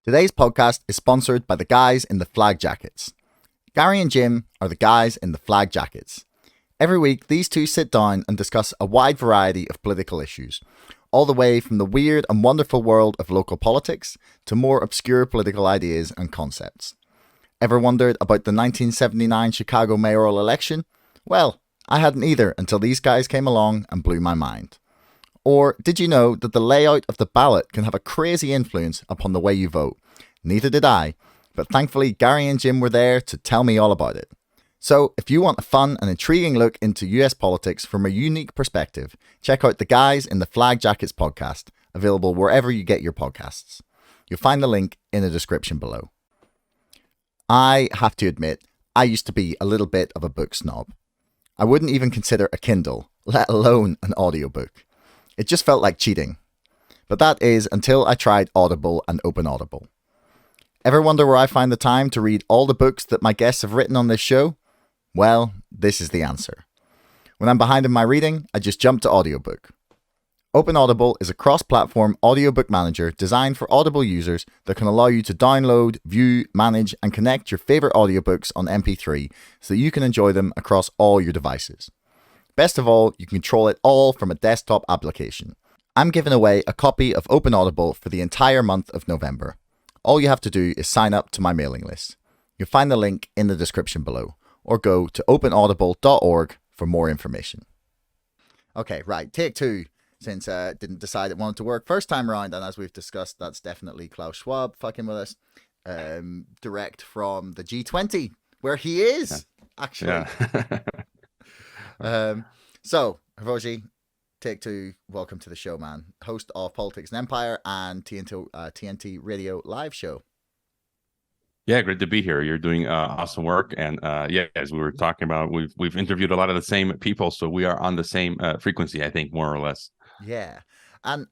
Today's podcast is sponsored by the guys in the flag jackets. Gary and Jim are the guys in the flag jackets. Every week, these two sit down and discuss a wide variety of political issues, all the way from the weird and wonderful world of local politics to more obscure political ideas and concepts. Ever wondered about the 1979 Chicago mayoral election? Well, I hadn't either until these guys came along and blew my mind. Or did you know that the layout of the ballot can have a crazy influence upon the way you vote? Neither did I, but thankfully Gary and Jim were there to tell me all about it. So if you want a fun and intriguing look into US politics from a unique perspective, check out the Guys in the Flag Jackets podcast, available wherever you get your podcasts. You'll find the link in the description below. I have to admit, I used to be a little bit of a book snob. I wouldn't even consider a Kindle, let alone an audiobook. It just felt like cheating. But that is until I tried Audible and Open Audible. Ever wonder where I find the time to read all the books that my guests have written on this show? Well, this is the answer. When I'm behind in my reading, I just jump to audiobook. Open Audible is a cross-platform audiobook manager designed for Audible users that can allow you to download, view, manage, and connect your favorite audiobooks on MP3 so that you can enjoy them across all your devices. Best of all, you can control it all from a desktop application. I'm giving away a copy of Open Audible for the entire month of November. All you have to do is sign up to my mailing list. You'll find the link in the description below, or go to openaudible.org for more information. Okay, right, take two. Since didn't decide it wanted to work first time around, and as we've discussed, that's definitely Klaus Schwab fucking with us. Direct from the G20, where he is, actually. Yeah. So, Hrvoje, take two, welcome to the show, man. Host of Politics Empire and TNT Radio Live Show. Yeah, great to be here. You're doing awesome work, and as we were talking about, we've interviewed a lot of the same people, so we are on the same frequency, I think, more or less. Yeah, and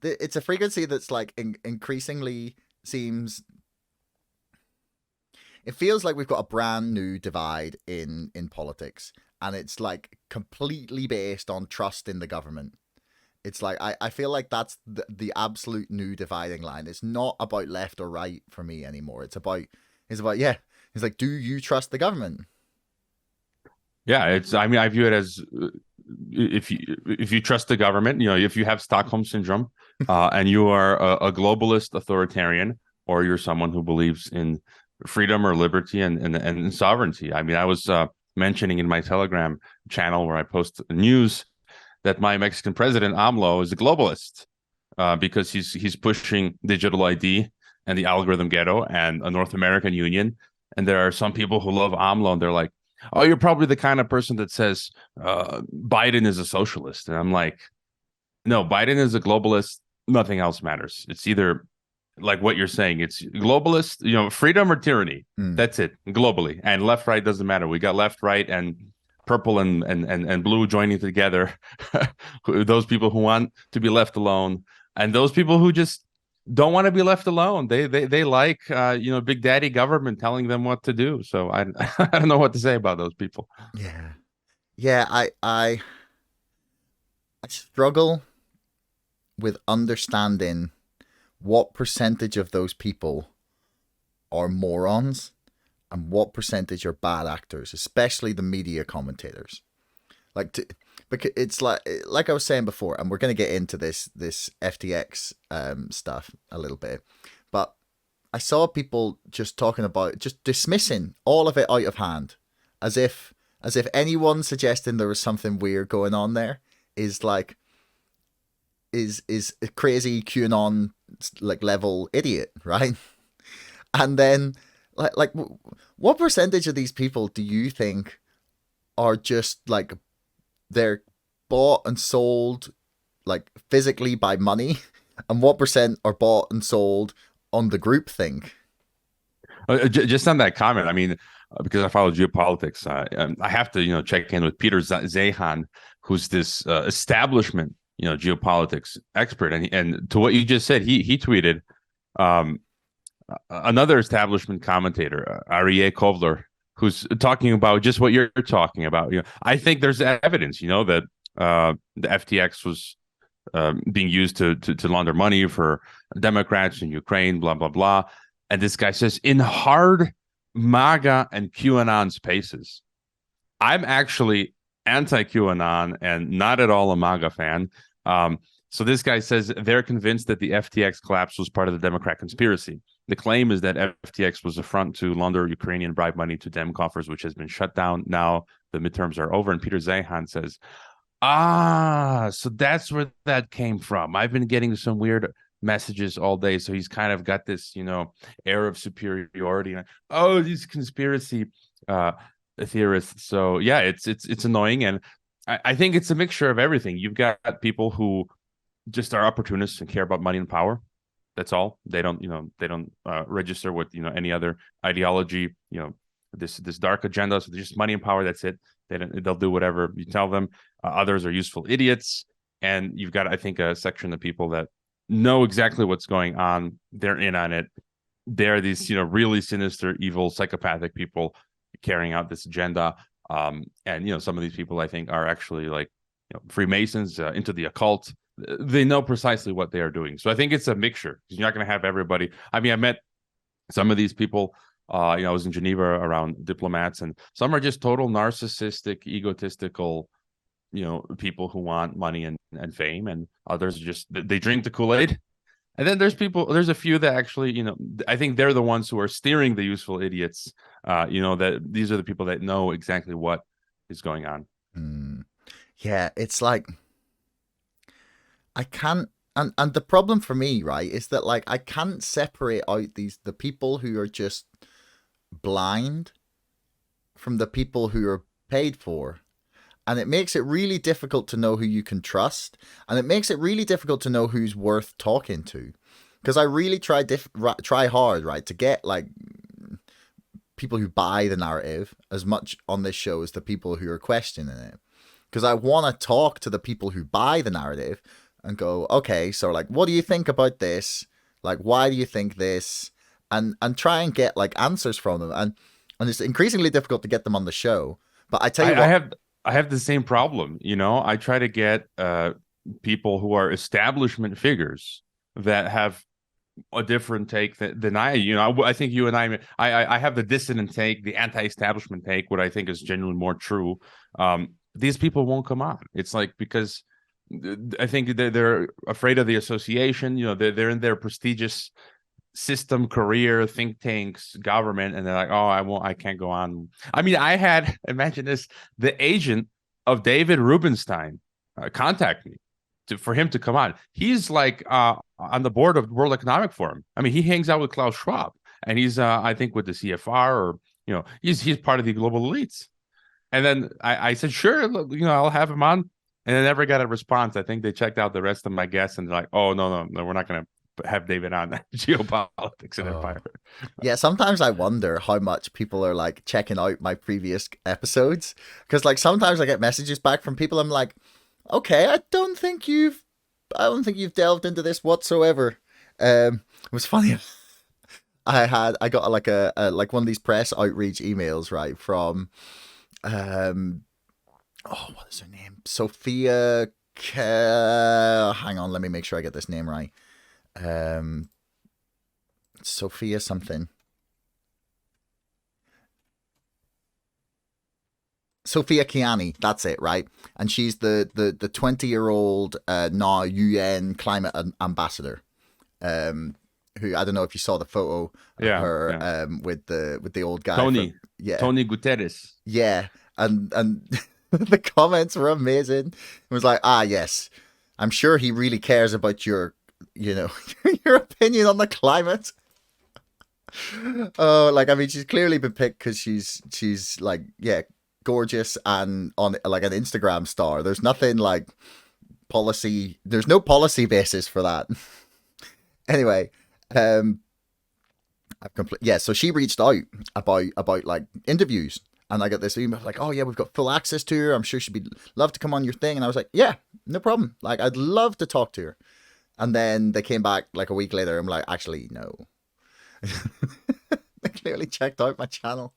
it's a frequency that's like increasingly seems. It feels like we've got a brand new divide in politics, and it's like completely based on trust in the government. It's like I feel like that's the absolute new dividing line. It's not about left or right for me anymore. It's about It's like, do you trust the government? Yeah, I view it as if you trust the government, if you have Stockholm syndrome, and you are a globalist authoritarian, or you're someone who believes in freedom or liberty and sovereignty. I mean, I was mentioning in my Telegram channel where I post news that my Mexican president AMLO is a globalist because he's pushing digital ID and the algorithm ghetto and a North American Union. And there are some people who love AMLO, and they're like, "Oh, you're probably the kind of person that says Biden is a socialist." And I'm like, no, Biden is a globalist. Nothing else matters. It's either like what you're saying. It's globalist, freedom or tyranny. That's it, globally. And left, right doesn't matter. We got left, right, and purple and blue joining together. Those people who want to be left alone, and those people who just don't want to be left alone. They like Big Daddy government telling them what to do. So I don't know what to say about those people. Yeah. I struggle with understanding what percentage of those people are morons and what percentage are bad actors, especially the media commentators. Because it's like I was saying before, and we're going to get into this FTX stuff a little bit, but I saw people just talking about, just dismissing all of it out of hand, as if anyone suggesting there was something weird going on there is a crazy QAnon level idiot, right? And then like what percentage of these people do you think are just they're bought and sold physically by money, and what percent are bought and sold on the group thing? Just on that comment, I mean, because I follow geopolitics, I have to check in with Peter Zeihan, who's this establishment geopolitics expert, and to what you just said, he tweeted another establishment commentator, Aryeh Kovler, who's talking about just what you're talking about. I think there's evidence, that the FTX was being used to launder money for Democrats in Ukraine, blah, blah, blah. And this guy says, in hard MAGA and QAnon spaces. I'm actually anti-QAnon and not at all a MAGA fan. So this guy says they're convinced that the FTX collapse was part of the Democrat conspiracy. The claim is that FTX was a front to launder Ukrainian bribe money to Dem coffers, which has been shut down. Now the midterms are over. And Peter Zeihan says, so that's where that came from. I've been getting some weird messages all day. So he's kind of got this, air of superiority. Oh, these conspiracy theorists. So yeah, it's annoying. And I think it's a mixture of everything. You've got people who just are opportunists and care about money and power. That's all. They don't register with any other ideology. This dark agenda. So just money and power. That's it. They'll do whatever you tell them. Others are useful idiots, and you've got, I think, a section of people that know exactly what's going on. They're in on it. They're these really sinister, evil, psychopathic people carrying out this agenda. And some of these people, I think, are actually like Freemasons, into the occult. They know precisely what they are doing. So I think it's a mixture. You're not going to have everybody. I mean, I met some of these people. I was in Geneva around diplomats, and some are just total narcissistic, egotistical, people who want money and fame, and others just they drink the Kool-Aid. And then there's a few that actually, I think they're the ones who are steering the useful idiots. That these are the people that know exactly what is going on. Yeah, it's like I can't, and the problem for me, right, is that like I can't separate out the people who are just blind from the people who are paid for. And it makes it really difficult to know who you can trust. And it makes it really difficult to know who's worth talking to. Because I really try hard, right, to get like people who buy the narrative as much on this show as the people who are questioning it. Because I want to talk to the people who buy the narrative and go, okay, so like, what do you think about this? Like, why do you think this? And try and get like answers from them. And it's increasingly difficult to get them on the show. But I tell you what, I have the same problem. I try to get people who are establishment figures that have a different take than I. I think you and I have the dissident take, the anti-establishment take, what I think is genuinely more true. These people won't come on. It's like, because I think they're afraid of the association. They're in their prestigious system, career, think tanks, government, and they're like, oh, I can't go on. I mean, imagine this, the agent of David Rubenstein contact me for him to come on. He's like on the board of World Economic Forum. I mean, he hangs out with Klaus Schwab, and he's I think with the CFR, or he's part of the global elites. And then I said, sure, I'll have him on, and I never got a response. I think they checked out the rest of my guests and they're like, oh, no, we're not going to have David on Geopolitics and Empire. Yeah, sometimes I wonder how much people are like checking out my previous episodes, because like sometimes I get messages back from people. I'm like, okay, I don't think you've delved into this whatsoever. It was funny. I got like a like one of these press outreach emails, right, from what is her name? Sophia. Hang on, let me make sure I get this name right. Sophia something. Sophia Kiani, that's it, right? And she's the 20-year-old now UN climate ambassador. Who, I don't know if you saw the photo of her with the old guy. Tony Guterres. Yeah. And the comments were amazing. It was like, yes, I'm sure he really cares about your your opinion on the climate. Like, I mean, she's clearly been picked because she's like, gorgeous and on like an Instagram star. There's nothing like policy. There's no policy basis for that. Anyway, so she reached out about like interviews, and I got this email like, oh yeah, we've got full access to her. I'm sure she'd love to come on your thing. And I was like, yeah, no problem. Like, I'd love to talk to her. And then they came back like a week later. I'm like, actually, no. They clearly checked out my channel.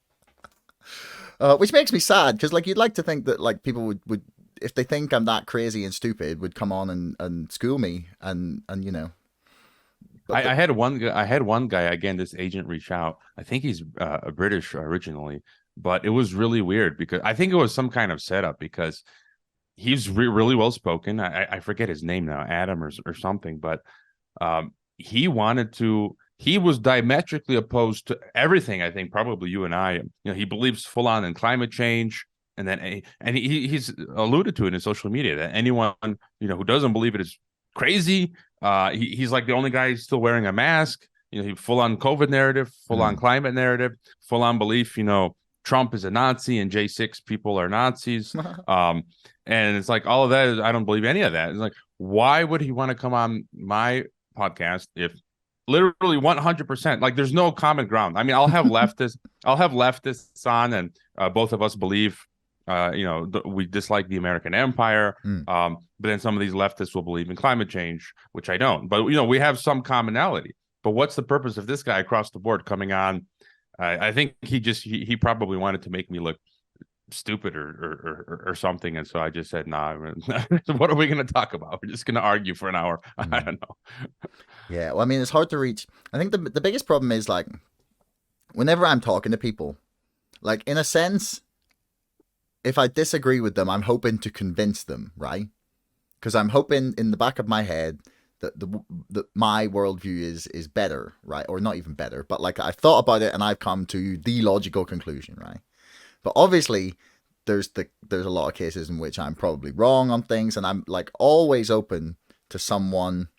Which makes me sad, because like you'd like to think that like people would if they think I'm that crazy and stupid, would come on and school me and I had one guy again. This agent reached out. I think he's a British originally, but it was really weird because I think it was some kind of setup because he's really well spoken. I forget his name now, Adam or something, but he wanted to. He was diametrically opposed to everything. I think probably you and I. You know, he believes full on in climate change, and then he's alluded to it in social media that anyone who doesn't believe it is crazy. He's like the only guy still wearing a mask. You know, he full on COVID narrative, full on climate narrative, full on belief. You know, Trump is a Nazi and J6 people are Nazis. And it's like all of that. I don't believe any of that. It's like, why would he want to come on my podcast if literally 100%, like there's no common ground? I mean, I'll have leftists on, and both of us believe, we dislike the American empire. But then some of these leftists will believe in climate change, which I don't. But we have some commonality. But what's the purpose of this guy across the board coming on? I think he probably wanted to make me look stupid or something, and so I just said, nah. What are we going to talk about? We're just going to argue for an hour. I don't know. Yeah, well, I mean, it's hard to reach. I think the biggest problem is, like, whenever I'm talking to people, like, in a sense, if I disagree with them, I'm hoping to convince them, right? Because I'm hoping in the back of my head that my worldview is better, right? Or not even better, but like I've thought about it and I've come to the logical conclusion, right? But obviously, there's a lot of cases in which I'm probably wrong on things, and I'm like always open to someone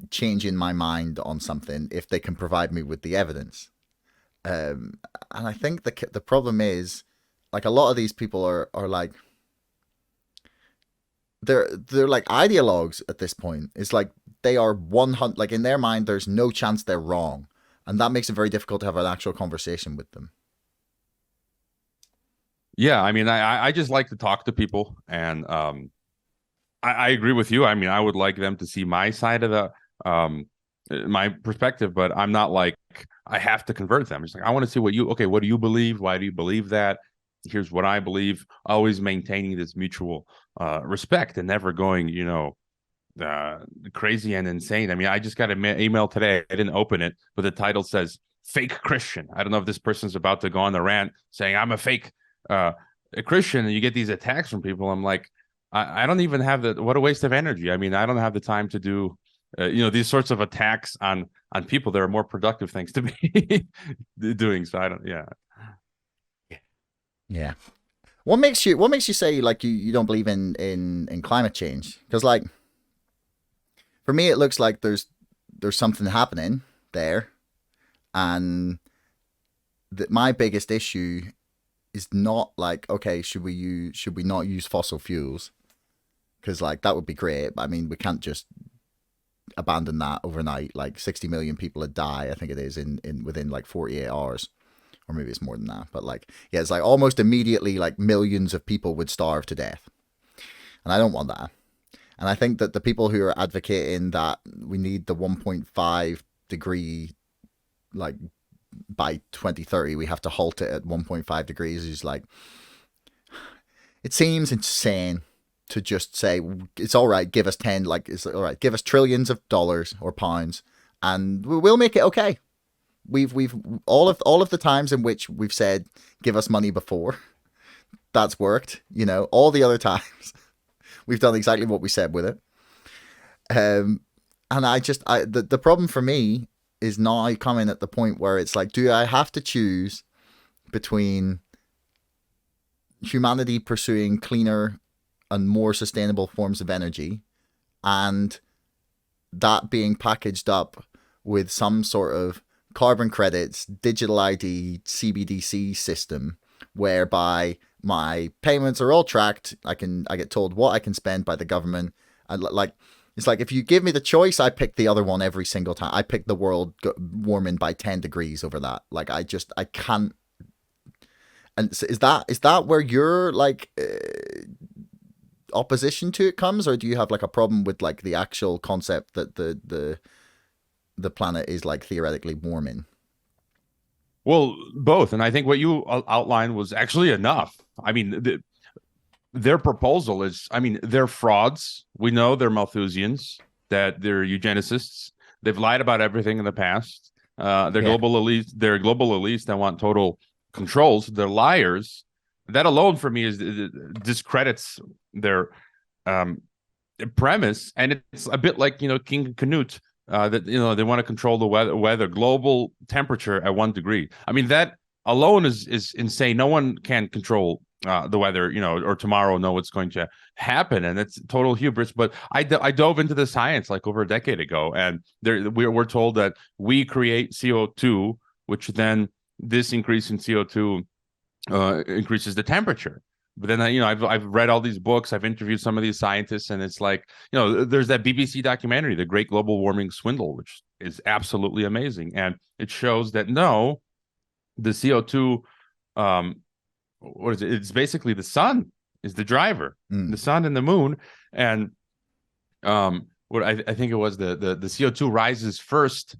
changing my mind on something if they can provide me with the evidence. And I think the problem is, like, a lot of these people are like, they're like ideologues at this point. It's like they are 100, like in their mind, there's no chance they're wrong, and that makes it very difficult to have an actual conversation with them. Yeah, I mean, I just like to talk to people, and I agree with you. I mean, I would like them to see my side of the my perspective, but I'm not like I have to convert them. It's like I want to see what do you believe? Why do you believe that? Here's what I believe. Always maintaining this mutual respect and never going, crazy and insane. I mean, I just got an email today. I didn't open it, but the title says "fake Christian." I don't know if this person's about to go on the rant saying I'm a fake a Christian, and you get these attacks from people. I'm like, I don't even have what a waste of energy. I mean, I don't have the time to do these sorts of attacks on people. There are more productive things to be doing. So I don't. Yeah. What makes you say like you don't believe in climate change? Because, like, for me it looks like there's something happening there, and my biggest issue is not like, okay, should we not use fossil fuels? Because, like, that would be great. I mean, we can't just abandon that overnight. Like 60 million people would die, I think it is, in within like 48 hours. Or maybe it's more than that. But, like, yeah, it's like almost immediately, like, millions of people would starve to death. And I don't want that. And I think that the people who are advocating that we need the 1.5 degree, like, by 2030, we have to halt it at 1.5 degrees is like, it seems insane to just say, it's all right, give us 10, like, it's all right, give us trillions of dollars or pounds and we'll make it okay. We've all of the times in which we've said give us money before, that's worked. All the other times we've done exactly what we said with it. And the problem for me is now coming at the point where it's like, do I have to choose between humanity pursuing cleaner and more sustainable forms of energy and that being packaged up with some sort of carbon credits, digital ID, CBDC system, whereby my payments are all tracked. I get told what I can spend by the government. And like, it's like, if you give me the choice, I pick the other one every single time. I pick the world warming by 10 degrees over that. Like, I can't. And so is that where your like opposition to it comes, or do you have like a problem with like the actual concept that the planet is like theoretically warming? Well, both. And I think what you outlined was actually enough. I mean, their proposal is, I mean, they're frauds. We know they're Malthusians, that they're eugenicists. They've lied about everything in the past. They're Yeah. global elites. They're global elites that want total controls. They're liars. That alone for me is discredits their premise, and it's a bit like King Canute, that they want to control the weather, global temperature at 1 degree. I mean, that alone is insane. No one can control the weather, or tomorrow know what's going to happen, and it's total hubris. But I dove into the science like over a decade ago, and we're told that we create CO2, which then this increase in CO2 increases the temperature. But then I've read all these books, I've interviewed some of these scientists, and it's like, there's that BBC documentary, The Great Global Warming Swindle, which is absolutely amazing, and it shows that no, the CO2, what is it? It's basically the sun is the driver, the sun and the moon, and what I think it was the CO2 rises first,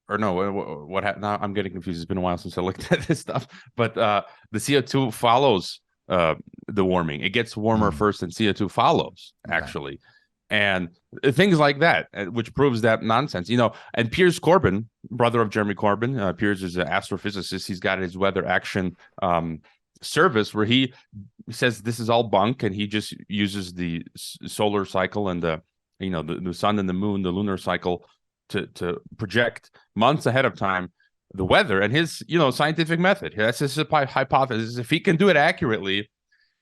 or no, now I'm getting confused. It's been a while since I looked at this stuff, but the CO2 follows the warming. It gets warmer first, and CO2 follows, actually. And things like that, which proves that nonsense. And Piers Corbyn, brother of Jeremy Corbyn, Piers is an astrophysicist. He's got his weather action service where he says this is all bunk, and he just uses the solar cycle and the sun and the moon, the lunar cycle, to project months ahead of time the weather, and his scientific method. That's his hypothesis. If he can do it accurately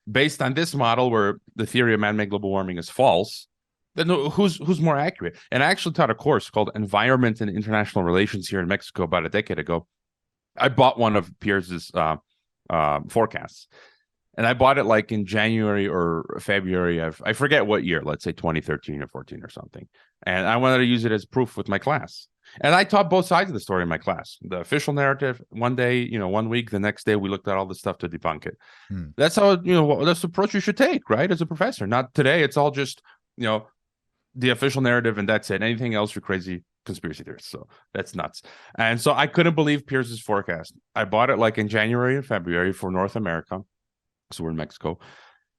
based on this model where the theory of man-made global warming is false, then who's more accurate? And I actually taught a course called Environment and International Relations here in Mexico about a decade ago. I bought one of Piers's forecasts, and I bought it like in January or February of, I forget what year, let's say 2013 or 14 or something. And I wanted to use it as proof with my class. And I taught both sides of the story in my class. The official narrative, one day, 1 week, the next day we looked at all the stuff to debunk it. That's how, that's the approach you should take, right? As a professor. Not today. It's all just, the official narrative, and that's it. Anything else, you're crazy conspiracy theorists. So that's nuts. And so I couldn't believe Pierce's forecast. I bought it like in January and February for North America. So we're in Mexico.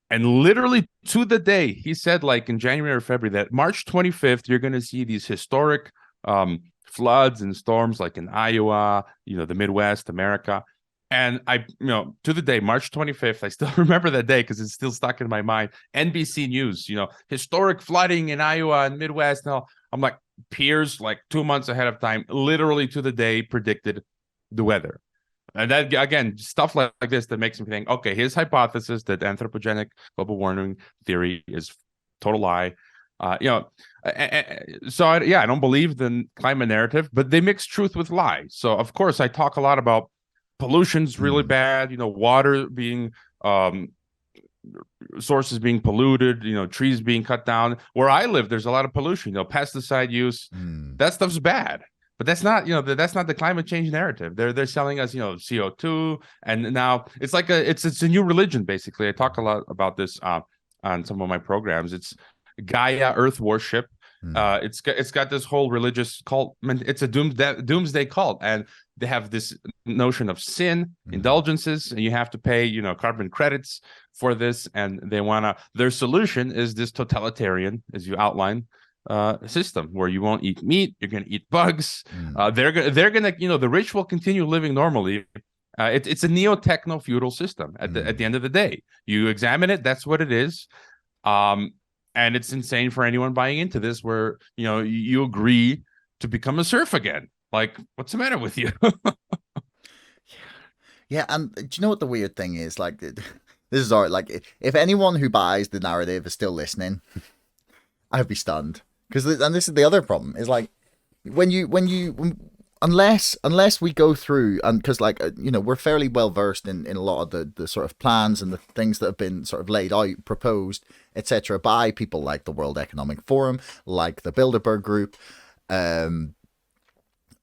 And literally to the day, he said, like in January or February, that March 25th, you're going to see these historic floods and storms like in Iowa, the Midwest, America. And I, to the day, March 25th, I still remember that day because it's still stuck in my mind. NBC News, historic flooding in Iowa and Midwest. Now I'm like, Piers, like 2 months ahead of time, literally to the day, predicted the weather. And that, again, stuff like this that makes me think, okay, his hypothesis that anthropogenic global warming theory is total lie. I don't believe the climate narrative, but they mix truth with lie. So, of course, I talk a lot about pollution's really bad, water being, sources being polluted, trees being cut down. Where I live, there's a lot of pollution, pesticide use. That stuff's bad. But that's not, that's not the climate change narrative. They're selling us, CO2, and now it's like it's a new religion basically. I talk a lot about this on some of my programs. It's Gaia Earth worship. It's got this whole religious cult. It's a doomsday cult, and they have this notion of sin, indulgences, and you have to pay, carbon credits for this. And they their solution is this totalitarian, as you outline, system where you won't eat meat, you're going to eat bugs. They're gonna the rich will continue living normally. It's a neo-techno feudal system at the end of the day. You examine it, that's what it is. And it's insane for anyone buying into this, where you agree to become a serf again. Like, what's the matter with you? Yeah, and do you know what the weird thing is? Like, this is all right. Like, if anyone who buys the narrative is still listening, I'd be stunned. And this is the other problem, is like, unless we go through, and because we're fairly well versed in a lot of the sort of plans and the things that have been sort of laid out, proposed, etc., by people like the World Economic Forum, like the Bilderberg Group,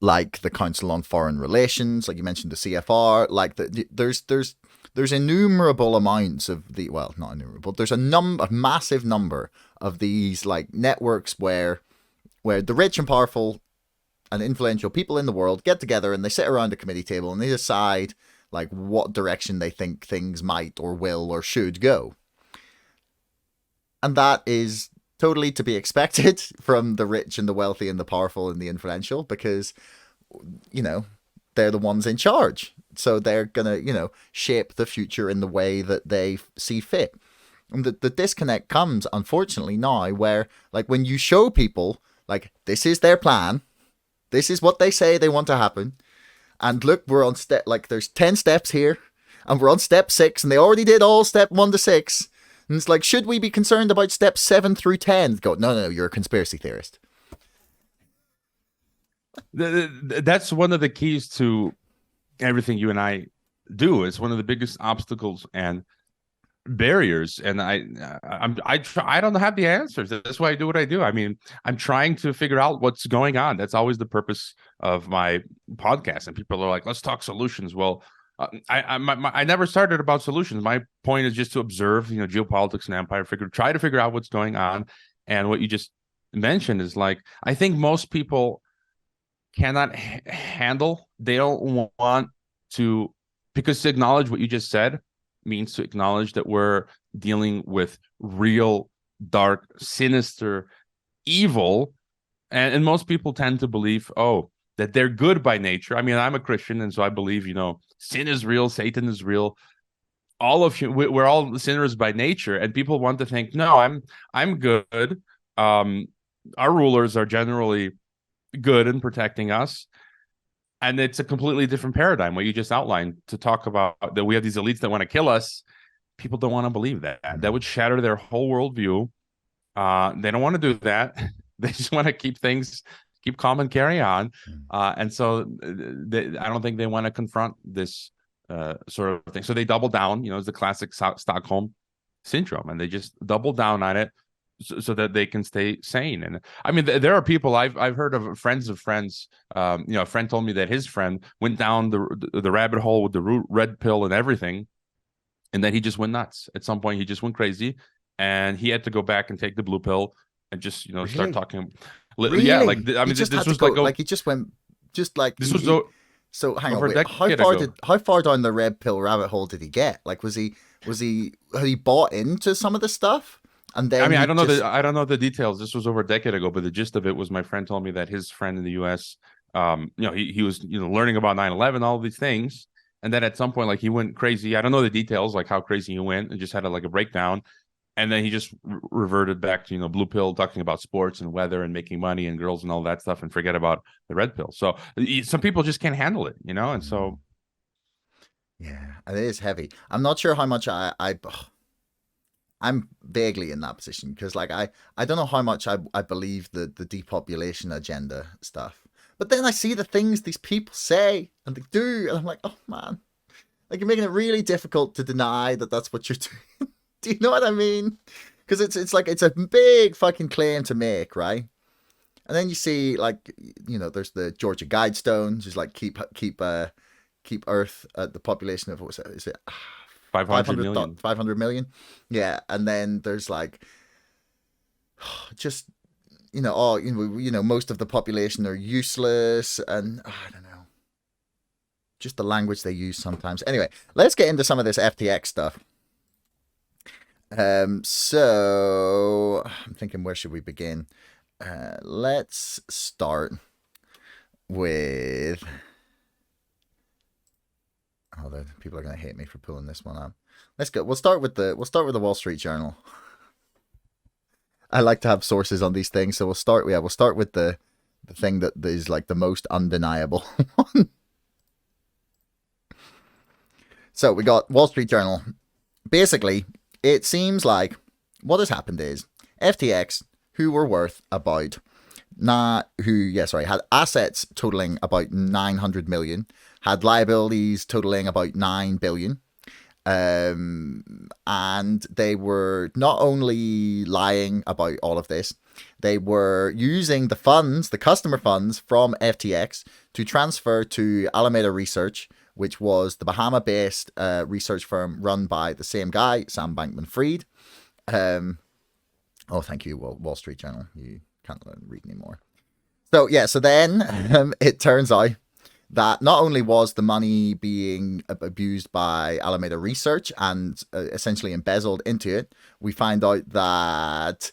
like the Council on Foreign Relations, like you mentioned, the CFR, like there's innumerable amounts of not innumerable. There's a massive number of these like networks where the rich and powerful and influential people in the world get together and they sit around a committee table and they decide like what direction they think things might or will or should go. And that is totally to be expected from the rich and the wealthy and the powerful and the influential, because, you know, they're the ones in charge. So they're going to, you know, shape the future in the way that they see fit. And the disconnect comes, unfortunately, now where, like, when you show people, like, this is their plan, this is what they say they want to happen, and look, we're on step, like, there's 10 steps here, and we're on step 6, and they already did all step 1 to 6, and it's like, should we be concerned about steps 7 through 10? Go, no, you're a conspiracy theorist. That's one of the keys to everything you and I do. It's one of the biggest obstacles and barriers, and I don't have the answers. That's why I do what I do. I mean, I'm trying to figure out what's going on. That's always the purpose of my podcast. And people are like, let's talk solutions. Well, I never started about solutions. My point is just to observe, you know, geopolitics and empire, try to figure out what's going on. And what you just mentioned is, like, I think most people cannot handle, they don't want to, because to acknowledge what you just said means to acknowledge that we're dealing with real, dark, sinister evil. And most people tend to believe, that they're good by nature. I mean, I'm a Christian, and so I believe, you know, sin is real, Satan is real. All of you, we're all sinners by nature, and people want to think, no, I'm good. Our rulers are generally good in protecting us. And it's a completely different paradigm, what you just outlined, to talk about that we have these elites that want to kill us. People don't want to believe that. That would shatter their whole worldview. They don't want to do that. They just want to keep calm and carry on. And so I don't think they want to confront this sort of thing. So they double down, you know, it's the classic Stockholm syndrome, and they just double down on it so that they can stay sane. And I mean, there are people I've heard of friends of friends. You know, a friend told me that his friend went down the rabbit hole with the red pill and everything, and then he just went nuts. At some point, he just went crazy, and he had to go back and take the blue pill and just, you know, start talking. Really? Yeah, like I mean, this was like he just went, just like this was. So hang on, how far down the red pill rabbit hole did he get? Like, had he bought into some of the stuff? And then, I mean, I don't know the details. This was over a decade ago, but the gist of it was, my friend told me that his friend in the U.S., you know, he was, you know, learning about 9/11, all these things, and then at some point, like, he went crazy. I don't know the details, like how crazy he went, and just had a breakdown, and then he just reverted back to, you know, blue pill, talking about sports and weather and making money and girls and all that stuff, and forget about the red pill. So some people just can't handle it, you know, and so yeah, it is heavy. I'm not sure how much I'm vaguely in that position, because, like, I don't know how much I believe the depopulation agenda stuff. But then I see the things these people say and they do, and I'm like, oh man, like, you're making it really difficult to deny that that's what you're doing. Do you know what I mean? Because it's like, it's a big fucking claim to make, right? And then you see, like, you know, there's the Georgia Guidestones, just like keep Earth at the population of, what was it? Is it 500 million? 500 million? Yeah. And then there's, like, just, you know, most of the population are useless, and I don't know, just the language they use sometimes. Anyway, let's get into some of this FTX stuff. So I'm thinking, where should we begin? Let's start with, the people are going to hate me for pulling this one up. Let's go. We'll start with the Wall Street Journal. I like to have sources on these things, so we'll start with the thing that is, like, the most undeniable one. So we got Wall Street Journal. Basically, it seems like what has happened is FTX, who were worth about had assets totaling about 900 million, had liabilities totaling about 9 billion. And they were not only lying about all of this, they were using the customer funds from FTX to transfer to Alameda Research, which was the Bahama-based research firm run by the same guy, Sam Bankman-Fried. Thank you, Wall Street Journal. You can't read anymore. So then it turns out that not only was the money being abused by Alameda Research and essentially embezzled into it, we find out that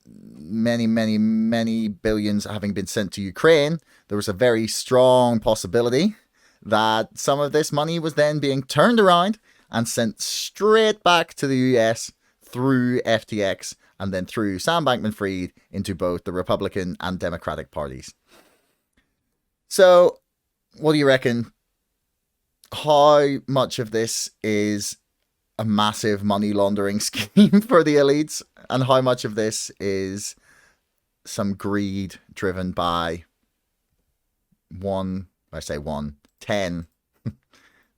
many billions having been sent to Ukraine, there was a very strong possibility that some of this money was then being turned around and sent straight back to the US through FTX and then through Sam Bankman-Fried into both the Republican and Democratic parties. So, what do you reckon? How much of this is a massive money laundering scheme for the elites, and how much of this is some greed driven by 10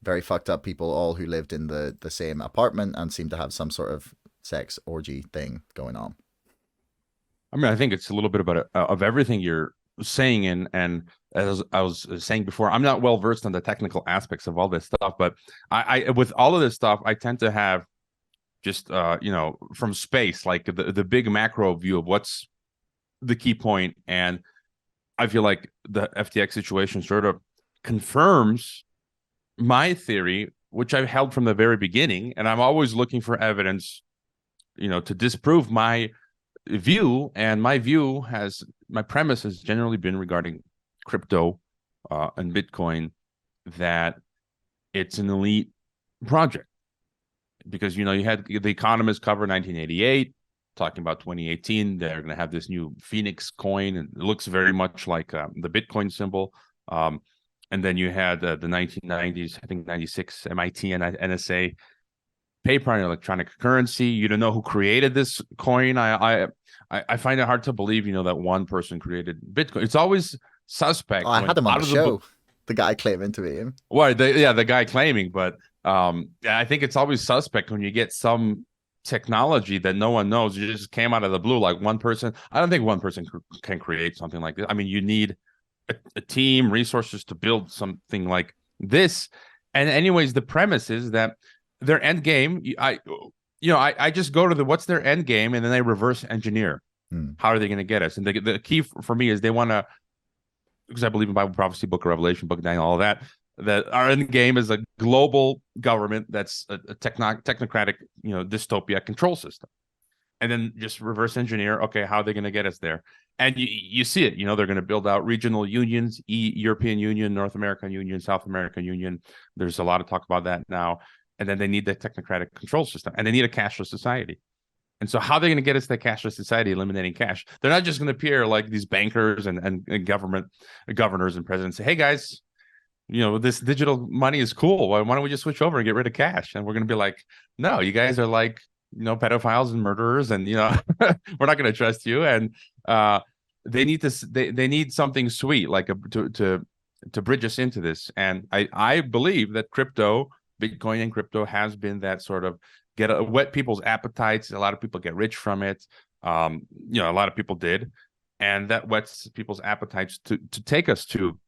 very fucked up people, all who lived in the same apartment and seemed to have some sort of sex orgy thing going on? I mean, I think it's a little bit about of everything you're saying, and as I was saying before, I'm not well versed on the technical aspects of all this stuff, but I with all of this stuff, I tend to have just from space, like the big macro view of what's the key point, and I feel like the FTX situation sort of confirms my theory, which I've held from the very beginning, and I'm always looking for evidence, to disprove my view. And my premise has generally been regarding crypto and Bitcoin, that it's an elite project, because you had the economists cover 1988 talking about 2018 they're going to have this new Phoenix coin, and it looks very much like the Bitcoin symbol. And then you had the 1990s, I think 96, MIT and NSA paper on electronic currency. You don't know who created this coin. I find it hard to believe, that one person created Bitcoin. It's always suspect. I had him on the show. The guy claiming to be him. Well, the guy claiming, but I think it's always suspect when you get some technology that no one knows. You just came out of the blue, like one person. I don't think one person can create something like this. I mean, you need a team, resources to build something like this. And anyways, the premise is that their end game, I just go to what's their end game, and then they reverse engineer. How are they going to get us? And the key for me is they want to, because I believe in Bible prophecy, Book of Revelation, Book of Daniel, all that our end game is a global government that's a technocratic, dystopia control system. And then just reverse engineer, okay, how are they going to get us there? And you see it, they're going to build out regional unions, European Union, North American Union, South American Union. There's a lot of talk about that now. And then they need the technocratic control system, and they need a cashless society. And so how are they going to get us to that cashless society, eliminating cash? They're not just going to appear like these bankers and government governors and presidents say, hey, guys, this digital money is cool. Why don't we just switch over and get rid of cash? And we're going to be like, no, you guys are like, pedophiles and murderers, and, we're not going to trust you. And they need this. They need something sweet, like to bridge us into this. And I believe that Bitcoin and crypto has been that sort of whet people's appetites. A lot of people get rich from it. A lot of people did, and that whets people's appetites to take us to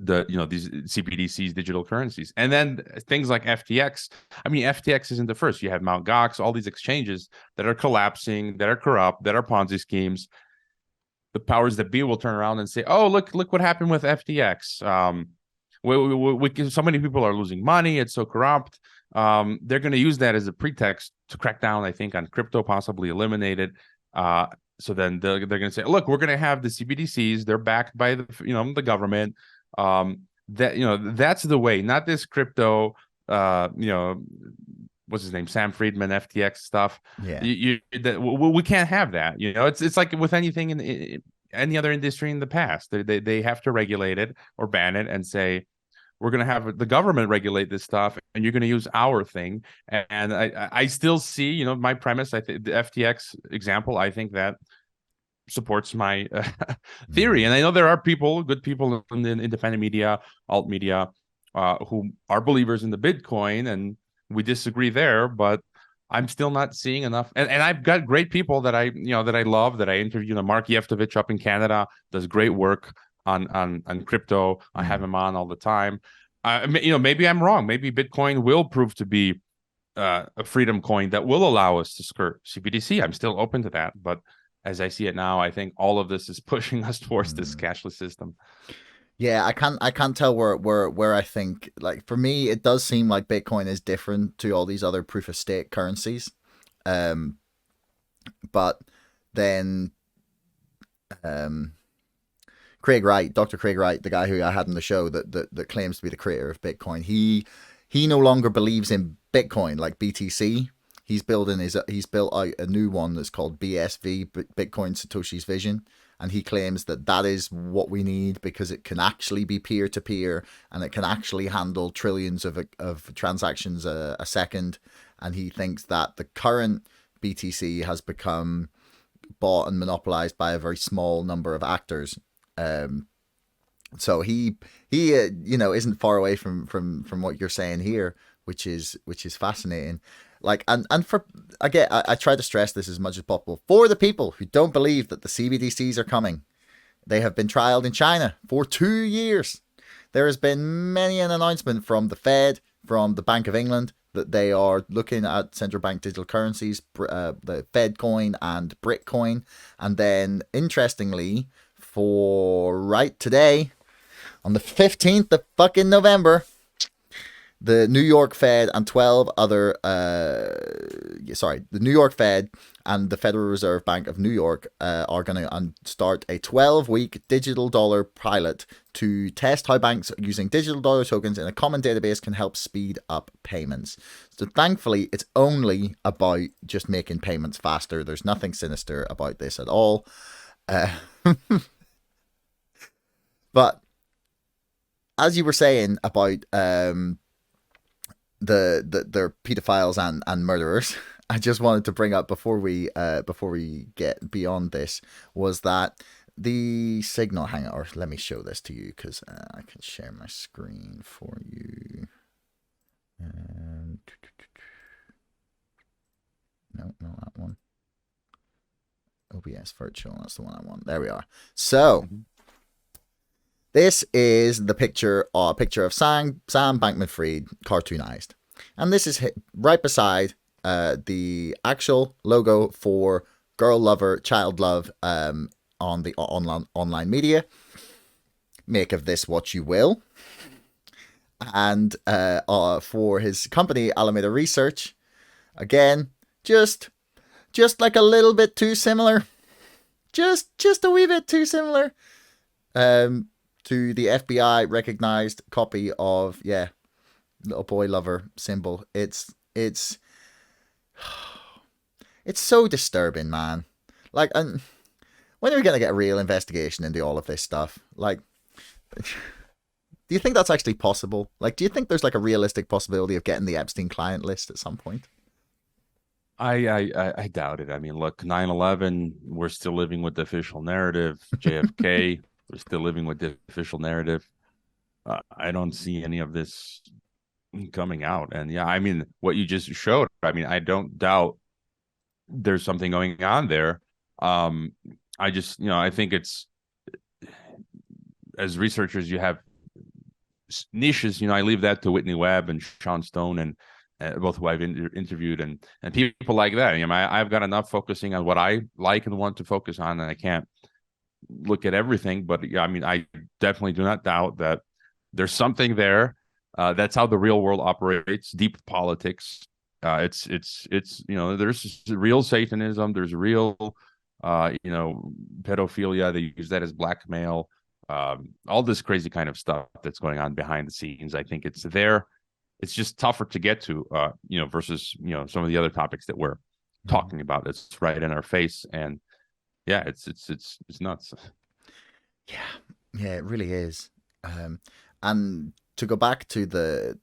these CBDCs, digital currencies. And then things like FTX. I mean, FTX isn't the first. You have Mt. Gox, all these exchanges that are collapsing, that are corrupt, that are Ponzi schemes. The powers that be will turn around and say, oh, look what happened with FTX. So many people are losing money. It's so corrupt. They're going to use that as a pretext to crack down, I think, on crypto, possibly eliminate it. So then they're going to say, look, we're going to have the CBDCs. They're backed by the government. That's the way, not this crypto, what's his name? Sam Friedman, FTX stuff. Yeah. We can't have that. It's like with anything in any other industry in the past. They have to regulate it or ban it and say, we're going to have the government regulate this stuff, and you're going to use our thing. And I still see, my premise. I think the FTX example, I think that supports my theory. And I know there are good people in the independent media, alt media, who are believers in the Bitcoin, and we disagree there, but I'm still not seeing enough. And I've got great people that I love, that I interview. Mark Yeftovich up in Canada does great work on crypto. I have him on all the time. Maybe I'm wrong. Maybe Bitcoin will prove to be a freedom coin that will allow us to skirt CBDC. I'm still open to that, but as I see it now, I think all of this is pushing us towards this cashless system. Yeah, I can't tell where I think, like, for me, it does seem like Bitcoin is different to all these other proof of stake currencies. But then Craig Wright, Dr. Craig Wright, the guy who I had on the show that claims to be the creator of Bitcoin, he no longer believes in Bitcoin like BTC. He's built out a new one that's called BSV, Bitcoin Satoshi's Vision, and he claims that is what we need because it can actually be peer to peer and it can actually handle trillions of transactions a second. And he thinks that the current BTC has become bought and monopolized by a very small number of actors. So he isn't far away from what you're saying here, which is fascinating. Like, and for, again, I try to stress this as much as possible for the people who don't believe that the CBDCs are coming. They have been trialed in China for 2 years. There has been many an announcement from the Fed, from the Bank of England, that they are looking at central bank digital currencies, the Fed coin and Britcoin. And then, interestingly, for right today, on the 15th of fucking November, the New York Fed and 12 other, the New York Fed and the Federal Reserve Bank of New York are going to start a 12-week digital dollar pilot to test how banks using digital dollar tokens in a common database can help speed up payments. So thankfully, it's only about just making payments faster. There's nothing sinister about this at all. But as you were saying about they're pedophiles and murderers, I just wanted to bring up before we get beyond this was that the signal. Hang on, or let me show this to you because I can share my screen for you. No, not that one. OBS virtual. That's the one I want. There we are. So. This is the picture of Sam Bankman-Fried cartoonized. And this is right beside the actual logo for Girl Lover, Child Love on the online media. Make of this what you will. And for his company, Alameda Research, again, just like a little bit too similar. Just a wee bit too similar. To the FBI recognized copy of little boy lover symbol. It's so disturbing, man. Like, and when are we gonna get a real investigation into all of this stuff? Like, do you think that's actually possible? Like, do you think there's like a realistic possibility of getting the Epstein client list at some point? I doubt it. I mean, look, 9/11, we're still living with the official narrative. JFK. We're still living with the official narrative. I don't see any of this coming out. And yeah, I mean, what you just showed, I mean, I don't doubt there's something going on there. I just, I think it's, as researchers, you have niches. I leave that to Whitney Webb and Sean Stone and both who I've interviewed and people like that. I've got enough focusing on what I like and want to focus on, and I can't look at everything. But yeah, I mean, I definitely do not doubt that there's something there. That's how the real world operates. Deep politics. It's there's real Satanism. There's real pedophilia. They use that as blackmail. All this crazy kind of stuff that's going on behind the scenes. I think it's there. It's just tougher to get to, versus some of the other topics that we're talking about. It's right in our face, and yeah, it's nuts. Yeah, it really is. And to go back to the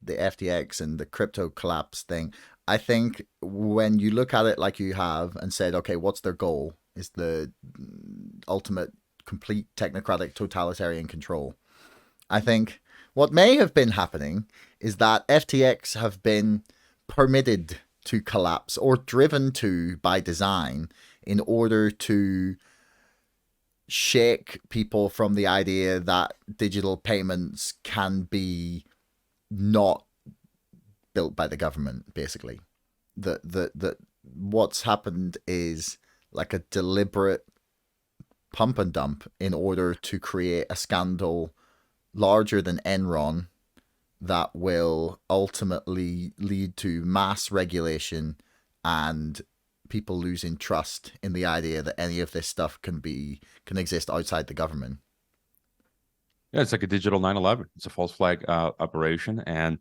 FTX and the crypto collapse thing, I think when you look at it like you have and said, okay, what's their goal? Is the ultimate complete technocratic totalitarian control. I think what may have been happening is that FTX have been permitted to collapse or driven to by design in order to shake people from the idea that digital payments can be not built by the government, basically. That what's happened is like a deliberate pump and dump in order to create a scandal larger than Enron that will ultimately lead to mass regulation and people losing trust in the idea that any of this stuff can exist outside the government. Yeah, it's like a digital 9/11. It's a false flag operation, and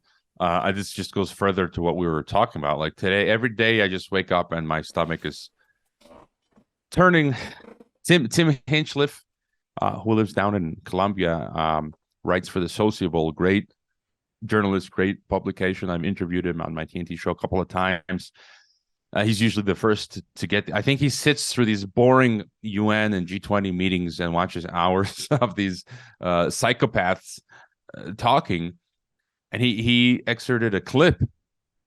this just goes further to what we were talking about. Like today, every day I just wake up and my stomach is turning. Tim Hinchcliffe, who lives down in Colombia, writes for the Sociable, great journalist, great publication. I've interviewed him on my TNT show a couple of times. He's usually the first to get. I think he sits through these boring UN and G20 meetings and watches hours of these psychopaths talking. And he excerpted a clip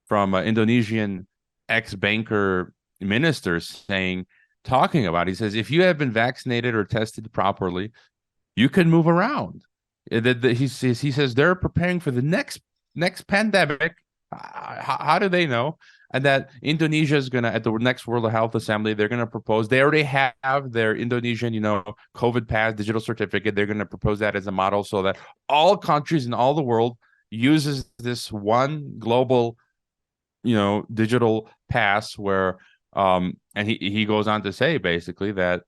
from an Indonesian ex-banker minister talking about. He says, if you have been vaccinated or tested properly, you can move around. He says they're preparing for the next pandemic. How do they know? And that Indonesia is going to, at the next World Health Assembly, they're going to propose, they already have their Indonesian, COVID pass, digital certificate. They're going to propose that as a model so that all countries in all the world uses this one global, digital pass where, and he goes on to say basically that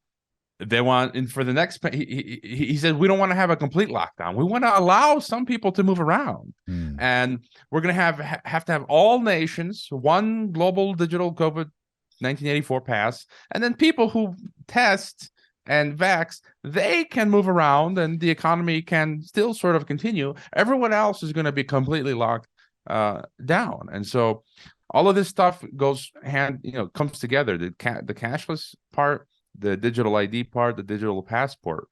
they want, and for the next, he said, we don't want to have a complete lockdown. We want to allow some people to move around. And we're going to have to have all nations, one global digital COVID 1984 pass. And then people who test and vax, they can move around and the economy can still sort of continue. Everyone else is going to be completely locked down. And so all of this stuff comes together. The cashless part, the digital ID part, the digital passport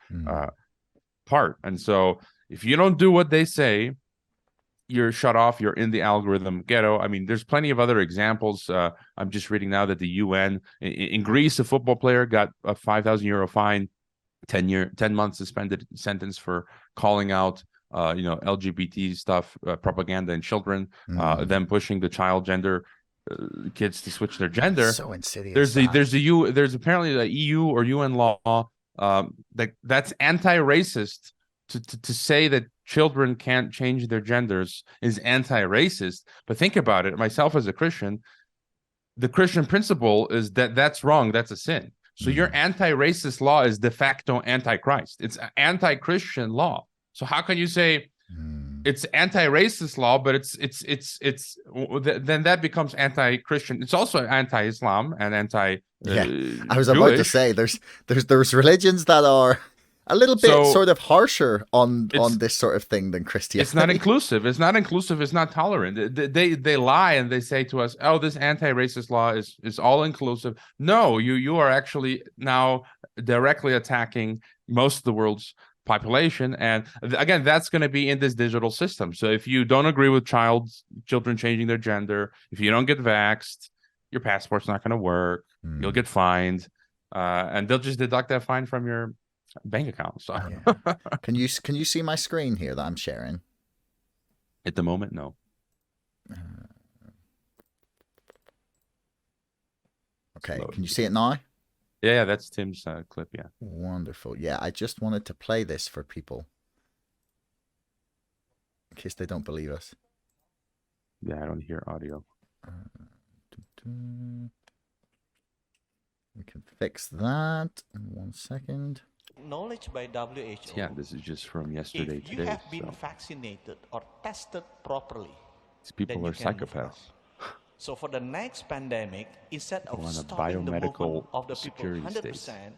part. And so if you don't do what they say, you're shut off, you're in the algorithm ghetto. I mean, there's plenty of other examples. I'm just reading now that the UN, in Greece, a football player got a 5,000 euro fine, 10 months suspended sentence for calling out LGBT stuff, propaganda in children, them pushing the child gender kids to switch their gender. So insidious. There's apparently the EU or UN law that's anti-racist to say that children can't change their genders is anti-racist. But think about it. Myself as a Christian, the Christian principle is that that's wrong. That's a sin. So your anti-racist law is de facto anti-Christ. It's an anti-Christian law. So how can you say it's anti-racist law, but it's then that becomes anti-Christian. It's also anti-Islam and anti. I was about to say there's religions that are a little bit sort of harsher on this sort of thing than Christianity. It's not inclusive. It's not inclusive. It's not tolerant. They lie and they say to us, "Oh, this anti-racist law is all inclusive." No, you are actually now directly attacking most of the world's population, and again, that's going to be in this digital system. So if you don't agree with children changing their gender, if you don't get vaxxed, your passport's not going to work. You'll get fined, and they'll just deduct that fine from your bank account. So can you see my screen here that I'm sharing? At the moment, no. Okay, can you see it now? Yeah, that's Tim's clip. Yeah, wonderful. Yeah, I just wanted to play this for people in case they don't believe us. Yeah, I don't hear audio. We can fix that in 1 second. Knowledge by WHO. Yeah, this is just from yesterday. If you have been vaccinated or tested properly, these people are psychopaths. So for the next pandemic, instead of stopping the movement of the people 100%,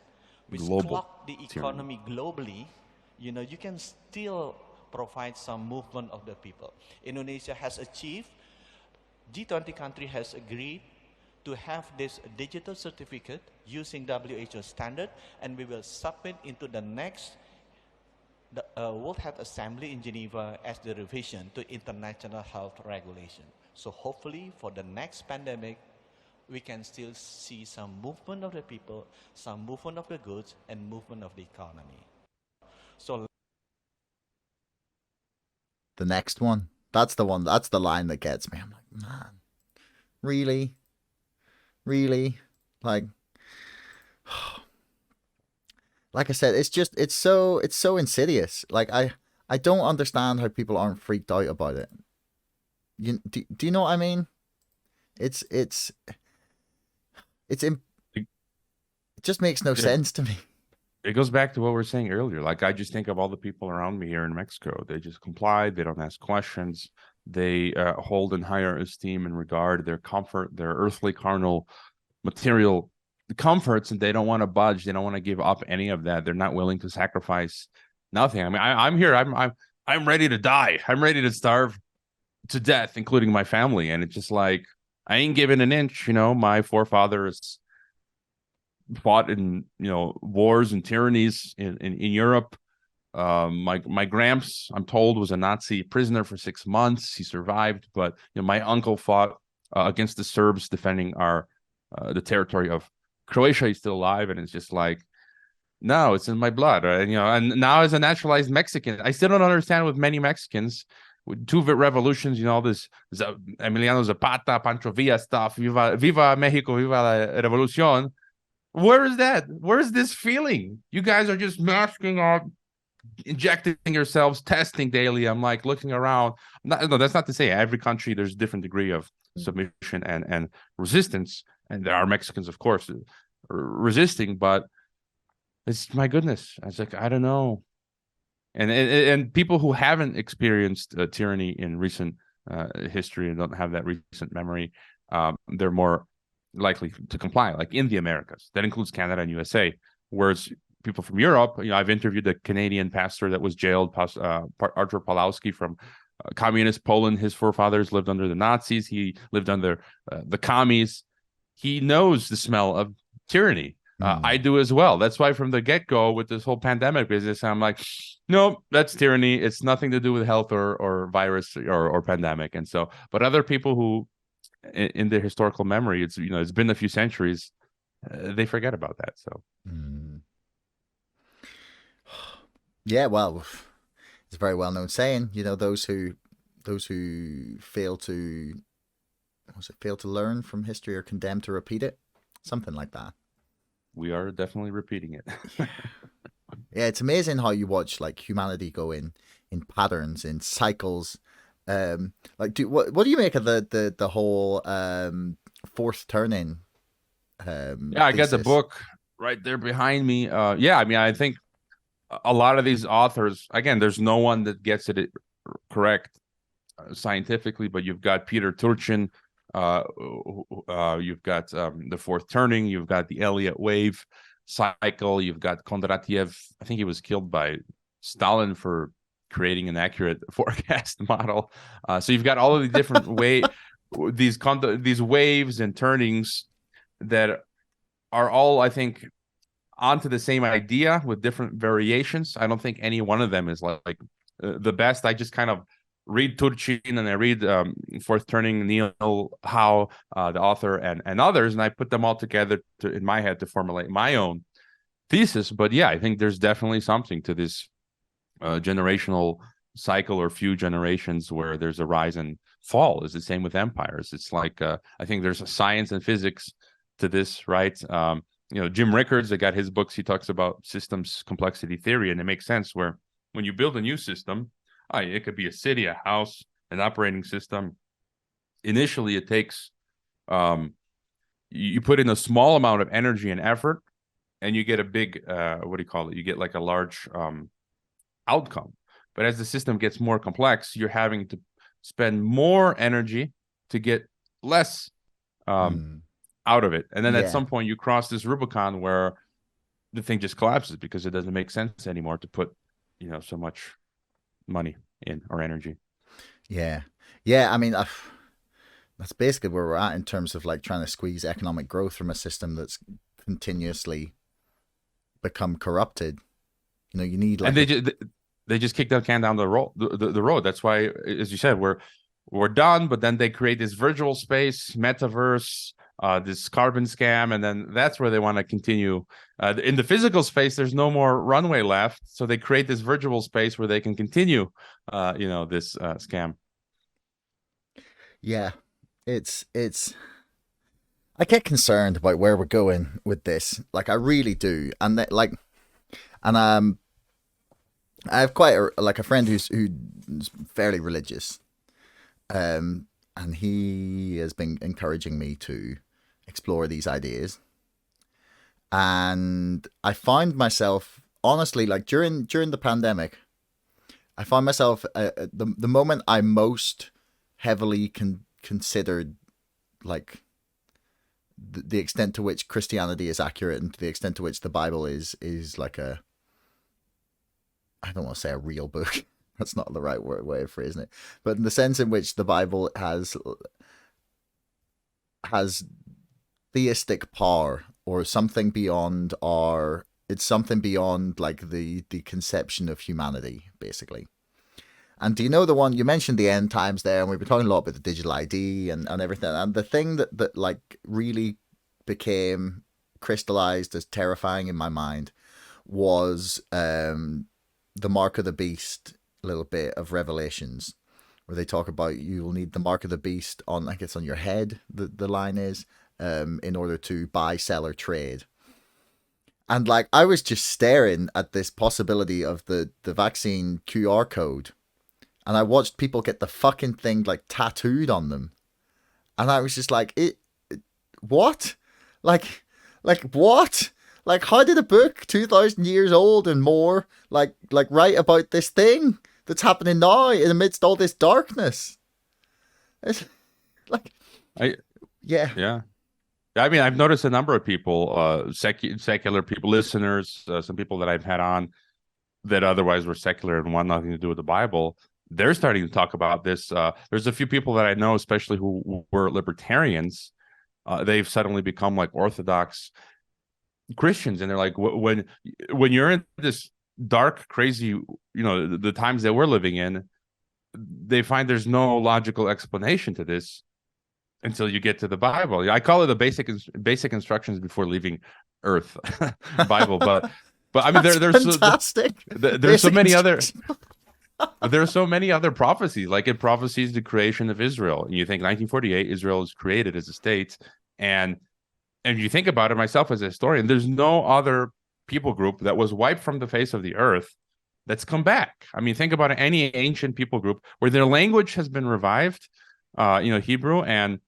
which clock the economy globally, you can still provide some movement of the people. Indonesia has achieved, G20 country has agreed to have this digital certificate using WHO standard, and we will submit into the next World Health Assembly in Geneva as the revision to international health regulation. So hopefully for the next pandemic, we can still see some movement of the people, some movement of the goods, and movement of the economy. So the next one, that's the line that gets me. I'm like, man, really? Like I said, it's so insidious. Like I don't understand how people aren't freaked out about it. Do you know what I mean? It's it just makes no sense to me. It goes back to what we were saying earlier. Like, I just think of all the people around me here in Mexico. They just comply. They don't ask questions. They hold in higher esteem and regard their comfort, their earthly, carnal, material comforts, and they don't want to budge. They don't want to give up any of that. They're not willing to sacrifice nothing. I mean, I'm here. I'm ready to die. I'm ready to starve to death, including my family. And it's just like, I ain't giving an inch. My forefathers fought in wars and tyrannies in Europe. My gramps, I'm told, was a Nazi prisoner for 6 months. He survived, but my uncle fought against the Serbs defending the territory of Croatia. He's still alive, and it's just like, no, it's in my blood, right? And now as a naturalized Mexican, I still don't understand with many Mexicans. With 2 revolutions, all this Emiliano Zapata, Pancho Villa stuff, Viva Mexico, Viva la Revolucion. Where is that? Where is this feeling? You guys are just masking up, injecting yourselves, testing daily. I'm like looking around. No, that's not to say every country there's a different degree of submission and resistance. And there are Mexicans, of course, resisting, but it's, my goodness. I was like, I don't know. And people who haven't experienced tyranny in recent history and don't have that recent memory, they're more likely to comply, like in the Americas. That includes Canada and USA. Whereas people from Europe, I've interviewed a Canadian pastor that was jailed, Artur Pawlowski from communist Poland. His forefathers lived under the Nazis. He lived under the commies. He knows the smell of tyranny. I do as well. That's why from the get-go with this whole pandemic business, I'm like, no, that's tyranny. It's nothing to do with health or virus or pandemic. And so, but other people who, in their historical memory, it's been a few centuries, they forget about that. So, yeah, well, it's a very well-known saying. Those who fail to learn from history are condemned to repeat it, something like that. We are definitely repeating it. Yeah, it's amazing how you watch like humanity go in patterns, in cycles. What do you make of the whole fourth turning? I got the book right there behind me. I think a lot of these authors, again, there's no one that gets it correct scientifically, but you've got Peter Turchin, you've got the fourth turning, you've got the Elliott wave cycle, you've got Kondratiev. I think he was killed by Stalin for creating an accurate forecast model. So you've got all of the different these waves and turnings that are all, I think, onto the same idea with different variations. I don't think any one of them is like the best. I just kind of read Turchin and I read Fourth Turning, Neil Howe, the author, and others, and I put them all together in my head to formulate my own thesis. But yeah, I think there's definitely something to this generational cycle, or few generations, where there's a rise and fall. Is the same with empires. It's like I think there's a science and physics to this, right? Jim Rickards, that got his books, he talks about systems complexity theory, and it makes sense where when you build a new system, it could be a city, a house, an operating system. Initially, it takes you put in a small amount of energy and effort, and you get a big you get like a large outcome. But as the system gets more complex, you're having to spend more energy to get less out of it. And then at some point you cross this Rubicon where the thing just collapses because it doesn't make sense anymore to put, so much money in or energy. Yeah. I mean, that's basically where we're at in terms of like trying to squeeze economic growth from a system that's continuously become corrupted. You need like, and they just kick that can down the road. The road. That's why, as you said, we're done. But then they create this virtual space, metaverse, this carbon scam, and then that's where they want to continue. In the physical space, there's no more runway left, so they create this virtual space where they can continue, this scam. Yeah, it's. I get concerned about where we're going with this. Like, I really do, and I have quite a friend who's fairly religious, and he has been encouraging me to explore these ideas. And I find myself, honestly, like during the pandemic, I find myself the moment I most heavily considered like the extent to which Christianity is accurate and to the extent to which the Bible is like a, I don't want to say a real book. That's not the right way of phrasing it, but in the sense in which the Bible has theistic power, or something beyond it's something beyond like the conception of humanity, basically. And do you know the one you mentioned, the end times there, and we've been talking a lot about the digital ID and everything, and the thing that like really became crystallized as terrifying in my mind was the mark of the beast little bit of Revelations, where they talk about you will need the mark of the beast on, I guess, on your head, the line is, in order to buy, sell, or trade. And like, I was just staring at this possibility of the vaccine QR code, and I watched people get the fucking thing like tattooed on them, and I was just like, what? Like what? Like, how did a book 2,000 years old and more like write about this thing that's happening now in amidst all this darkness? It's like, yeah. I mean, I've noticed a number of people, secular people, listeners, some people that I've had on that otherwise were secular and want nothing to do with the Bible. They're starting to talk about this. There's a few people that I know, especially who were libertarians. They've suddenly become like Orthodox Christians, and they're like, when you're in this dark, crazy, the times that we're living in, they find there's no logical explanation to this until you get to the Bible. I call it the basic instructions before leaving Earth Bible, but I mean, there's fantastic. There's so many other. There are so many other prophecies, like it prophesies the creation of Israel. And you think 1948, Israel is created as a state. And you think about it, myself as a historian, there's no other people group that was wiped from the face of the earth that's come back. I mean, think about any ancient people group where their language has been revived, Hebrew, and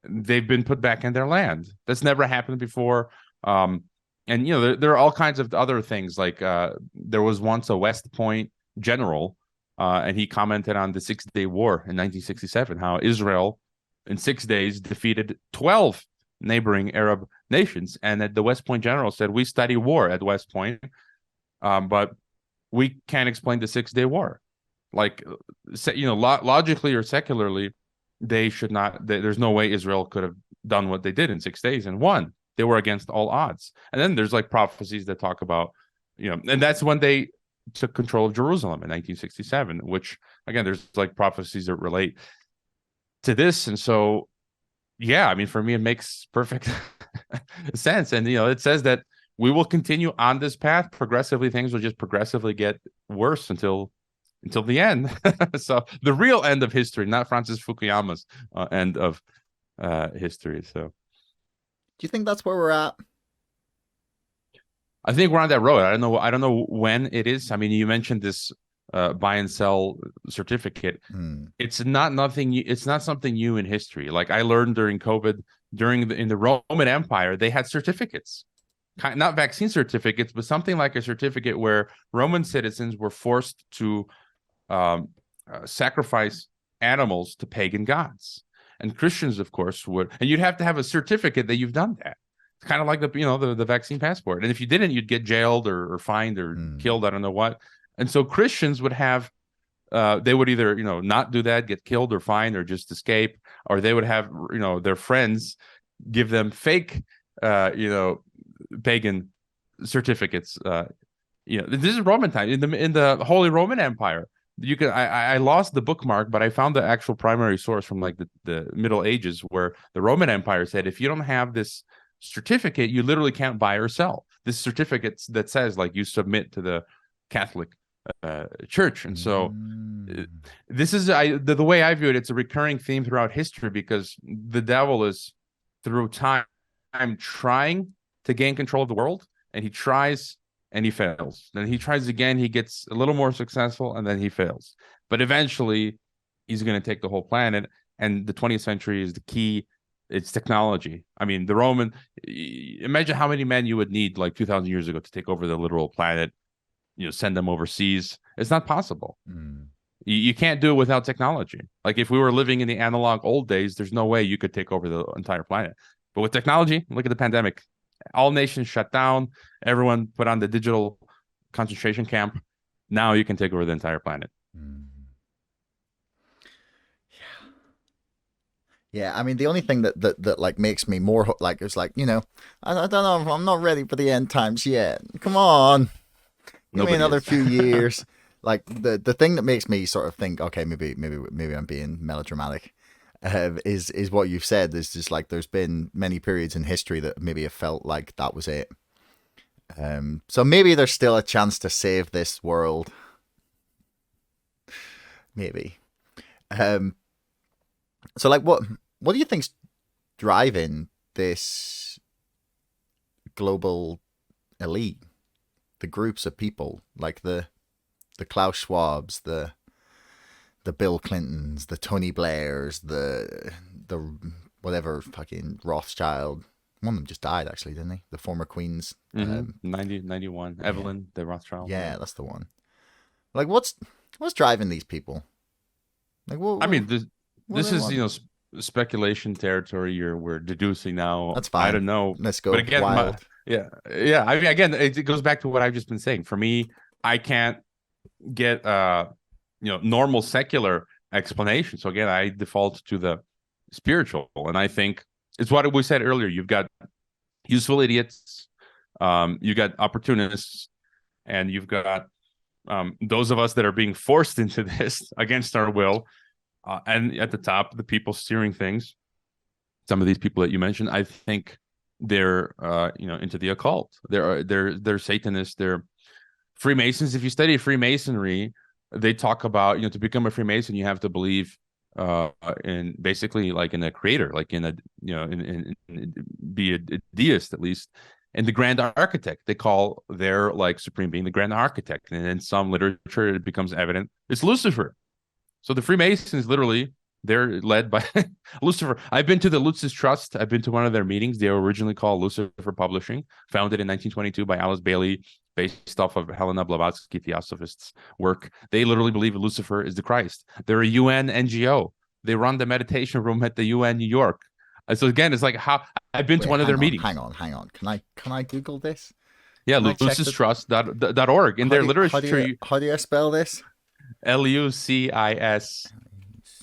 they've been put back in their land. That's never happened before. And, there are all kinds of other things. Like there was once a West Point general, and he commented on the 6-Day War in 1967, how Israel in 6 days defeated 12 neighboring Arab nations. And that the West Point general said, we study war at West Point, but we can't explain the 6-Day War. Like, logically or secularly, they should not, there's no way Israel could have done what they did in 6 days and won. They were against all odds. And then there's like prophecies that talk about, and that's when they took control of Jerusalem in 1967, which again, there's like prophecies that relate to this. And so, yeah, I mean, for me, it makes perfect sense. And, it says that we will continue on this path progressively. Things will just progressively get worse until the end. So the real end of history, not Francis Fukuyama's end of history. So do you think that's where we're at? I think we're on that road. I don't know when it is. I mean, you mentioned this buy and sell certificate. It's not something new in history. Like I learned during COVID, in the Roman Empire, they had certificates, not vaccine certificates, but something like a certificate where Roman citizens were forced to sacrifice animals to pagan gods, and Christians, of course, would. And you'd have to have a certificate that you've done that. It's kind of like the vaccine passport. And if you didn't, you'd get jailed or fined or killed. I don't know what. And so Christians would have, they would either, not do that, get killed or fined or just escape, or they would have, their friends give them fake, pagan certificates. This is Roman time in the Holy Roman Empire. You can, I lost the bookmark, but I found the actual primary source from like the Middle Ages, where the Roman Empire said, if you don't have this certificate, you literally can't buy or sell. This certificate that says like you submit to the Catholic Church. And so this is the way I view it. It's a recurring theme throughout history, because the devil is through time trying to gain control of the world, and he tries and he fails. Then he tries again, he gets a little more successful, and then he fails. But eventually he's going to take the whole planet, and the 20th century is the key It's technology. I mean, the Roman. Imagine how many men you would need like 2,000 years ago to take over the literal planet. Send them overseas. It's not possible. You can't do it without technology. Like if we were living in the analog old days, there's no way you could take over the entire planet. But with technology, look at the pandemic. All nations shut down. Everyone put on the digital concentration camp. Now you can take over the entire planet. Yeah, I mean, the only thing that like makes me more like, it's like, I don't know, I'm not ready for the end times yet. Come on, give me another few years. Like the thing that makes me sort of think, okay, maybe I'm being melodramatic, is what you've said. Is just like there's been many periods in history that maybe have felt like that was it. So maybe there's still a chance to save this world. Maybe. So like what do you think's driving this global elite, the groups of people, like the Klaus Schwabs, the Bill Clintons, the Tony Blairs, the whatever fucking Rothschild. One of them just died, actually, didn't he? The former queens. 91. Evelyn, the Rothschild. Yeah, that's the one. Like, what's driving these people? Like, what? I mean, this is speculation territory. We're deducing now. That's fine. I don't know. Let's go. But again, wild. Yeah. I mean, again, it goes back to what I've just been saying. For me, I can't get normal secular explanation. So again, I default to the spiritual, and I think it's what we said earlier. You've got useful idiots, you got opportunists, and you've got those of us that are being forced into this against our will. And at the top, the people steering things. Some of these people that you mentioned, I think they're into the occult. They're Satanists. They're Freemasons. If you study Freemasonry, they talk about to become a Freemason, you have to believe in basically like in a creator, like in a be a deist at least. And the grand architect, they call their like supreme being the grand architect. And in some literature, it becomes evident it's Lucifer. So the Freemasons, literally, they're led by Lucifer. I've been to the Lucis Trust. I've been to one of their meetings. They were originally called Lucifer Publishing, founded in 1922 by Alice Bailey, based off of Helena Blavatsky, Theosophist's work. They literally believe Lucifer is the Christ. They're a UN NGO. They run the meditation room at the UN New York. So again, it's like how I've been to one of their meetings. Hang on. Can I Google this? Yeah, lucistrust.org. In their literature, how do you spell this? LUCIS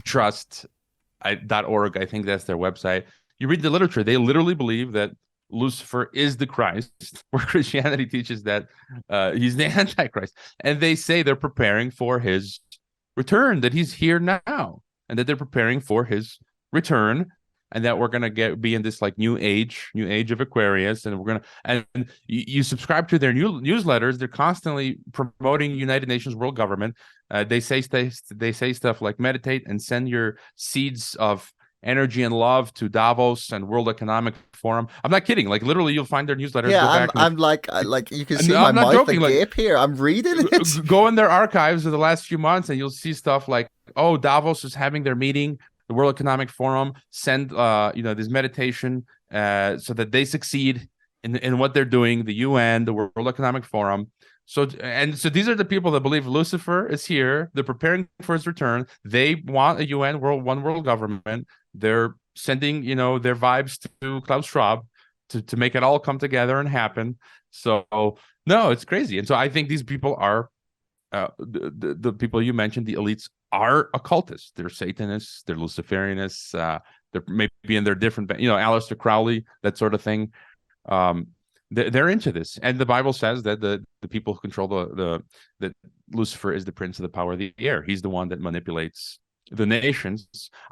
trust.org. I think that's their website. You read the literature, they literally believe that Lucifer is the Christ, where Christianity teaches that he's the Antichrist. And they say they're preparing for his return, that he's here now, and that they're preparing for his return, and that we're gonna be in this like new age of Aquarius, and you subscribe to their newsletters. They're constantly promoting United Nations World Government. They say stuff like meditate and send your seeds of energy and love to Davos and World Economic Forum. I'm not kidding. Like literally, you'll find their newsletters. Yeah, I'm like you can see my mouth agape here. I'm reading it. Go in their archives of the last few months, and you'll see stuff like, oh, Davos is having their meeting. The World Economic Forum send this meditation so that they succeed in what they're doing. The UN, the World Economic Forum. So these are the people that believe Lucifer is here. They're preparing for his return. They want a UN one world government. They're sending their vibes to Klaus Schwab to make it all come together and happen. So no, it's crazy. And so I think these people are the people you mentioned, the elites, are occultists. They're Satanists. They're Luciferianists. They're maybe in their different, Aleister Crowley, that sort of thing. They're into this, and the Bible says that the people who control that Lucifer is the prince of the power of the air. He's the one that manipulates the nations.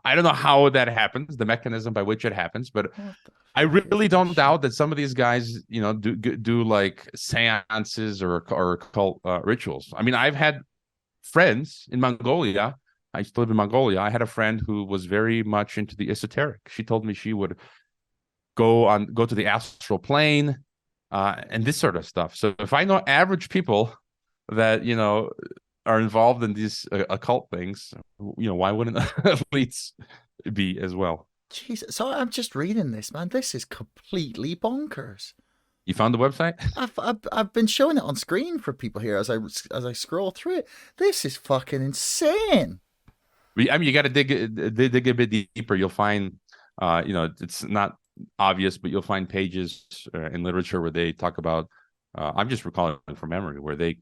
I don't know how that happens, the mechanism by which it happens, but I really don't doubt that some of these guys, do like seances or occult rituals. I mean, I've had friends in Mongolia. I used to live in Mongolia. I had a friend who was very much into the esoteric. She told me she would go to the astral plane and this sort of stuff. So if I know average people that are involved in these occult things, why wouldn't elites be as well? Jesus. So I'm just reading this, man. This is completely bonkers. You found the website? I've been showing it on screen for people here as I scroll through it. This is fucking insane. I mean, you got to dig a bit deeper. You'll find, it's not obvious, but you'll find pages in literature where they talk about. I'm just recalling it from memory, where they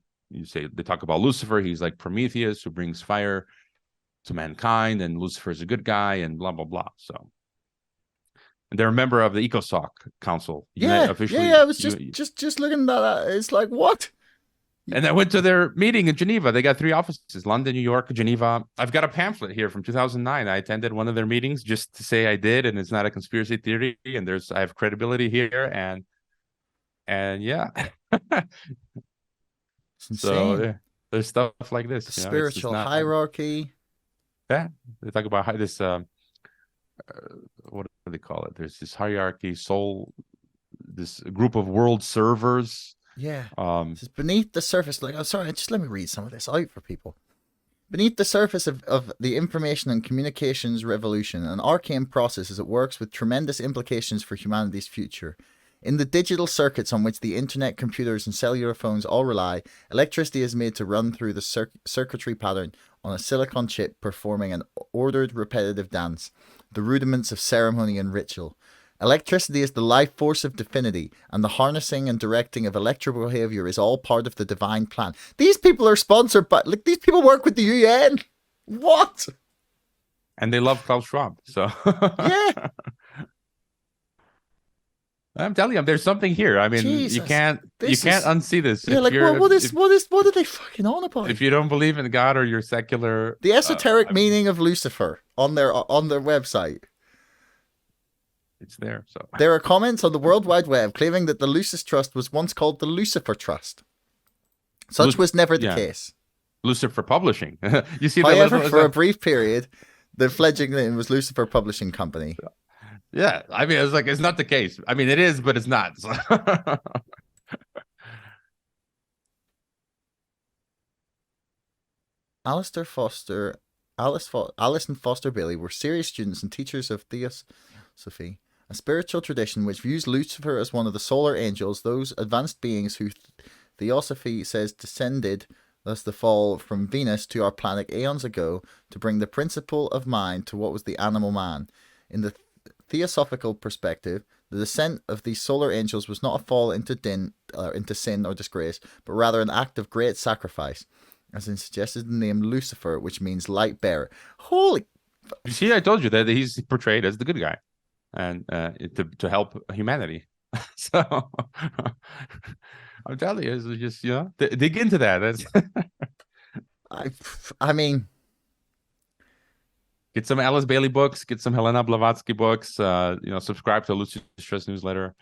talk about Lucifer. He's like Prometheus who brings fire to mankind, and Lucifer is a good guy, and blah blah blah. So, and they're a member of the ECOSOC Council. Officially, I was just looking at that. It's like, what? And I went to their meeting in Geneva. They got 3 offices: London, New York, Geneva. I've got a pamphlet here from 2009. I attended one of their meetings just to say I did, and it's not a conspiracy theory. And I have credibility here, and yeah. So there's stuff like this. The spiritual hierarchy. Yeah, they talk about how this. What do they call it? There's this hierarchy, this group of world servers. Yeah. It's beneath the surface. Like, I'm sorry, just let me read some of this out for people. Beneath the surface of the information and communications revolution, an arcane process as it works with tremendous implications for humanity's future. In the digital circuits on which the internet, computers, and cellular phones all rely, electricity is made to run through the circuitry pattern on a silicon chip, performing an ordered, repetitive dance, the rudiments of ceremony and ritual. Electricity is the life force of divinity, and the harnessing and directing of electrical behavior is all part of the divine plan. These people are sponsored by, these people work with the UN. What? And they love Klaus Schwab, so. Yeah. I'm telling you, there's something here. I mean, Jesus, you can't unsee this. Yeah, what are they fucking on about? If you don't believe in God or you're secular, the esoteric meaning of Lucifer on their website. It's there. So there are comments on the World Wide Web claiming that the Lucis Trust was once called the Lucifer Trust. Such was never the case. Lucifer Publishing. You see, however, for a brief period, the fledgling name was Lucifer Publishing Company. Yeah, I mean, it's not the case. I mean, it is, but it's not. So. Alison Foster Bailey were serious students and teachers of Theosophy, a spiritual tradition which views Lucifer as one of the solar angels, those advanced beings who Theosophy says descended, thus the fall from Venus to our planet aeons ago, to bring the principle of mind to what was the animal man. In the theosophical perspective, the descent of these solar angels was not a fall into sin or disgrace, but rather an act of great sacrifice, as in suggested the name Lucifer, which means light bearer. Holy! You see, I told you that he's portrayed as the good guy, and to help humanity. So I'm telling you, it's just dig into that. I mean. Get some Alice Bailey books. Get some Helena Blavatsky books. Subscribe to Lucis Trust newsletter.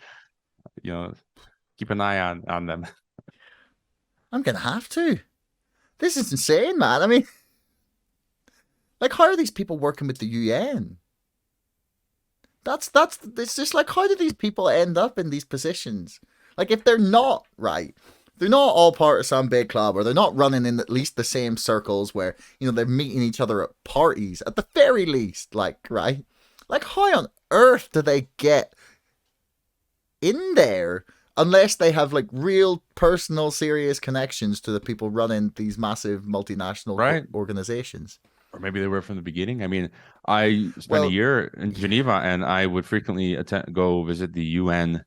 Keep an eye on them. I'm gonna have to. This is insane, man. I mean, how are these people working with the UN? It's just like, how do these people end up in these positions? Like, if they're not right. They're not all part of some big club, or they're not running in at least the same circles where, they're meeting each other at parties, at the very least, right? Like, how on earth do they get in there unless they have, real personal, serious connections to the people running these massive multinational organizations? Or maybe they were from the beginning. I mean, I spent a year in Geneva, and I would frequently go visit the UN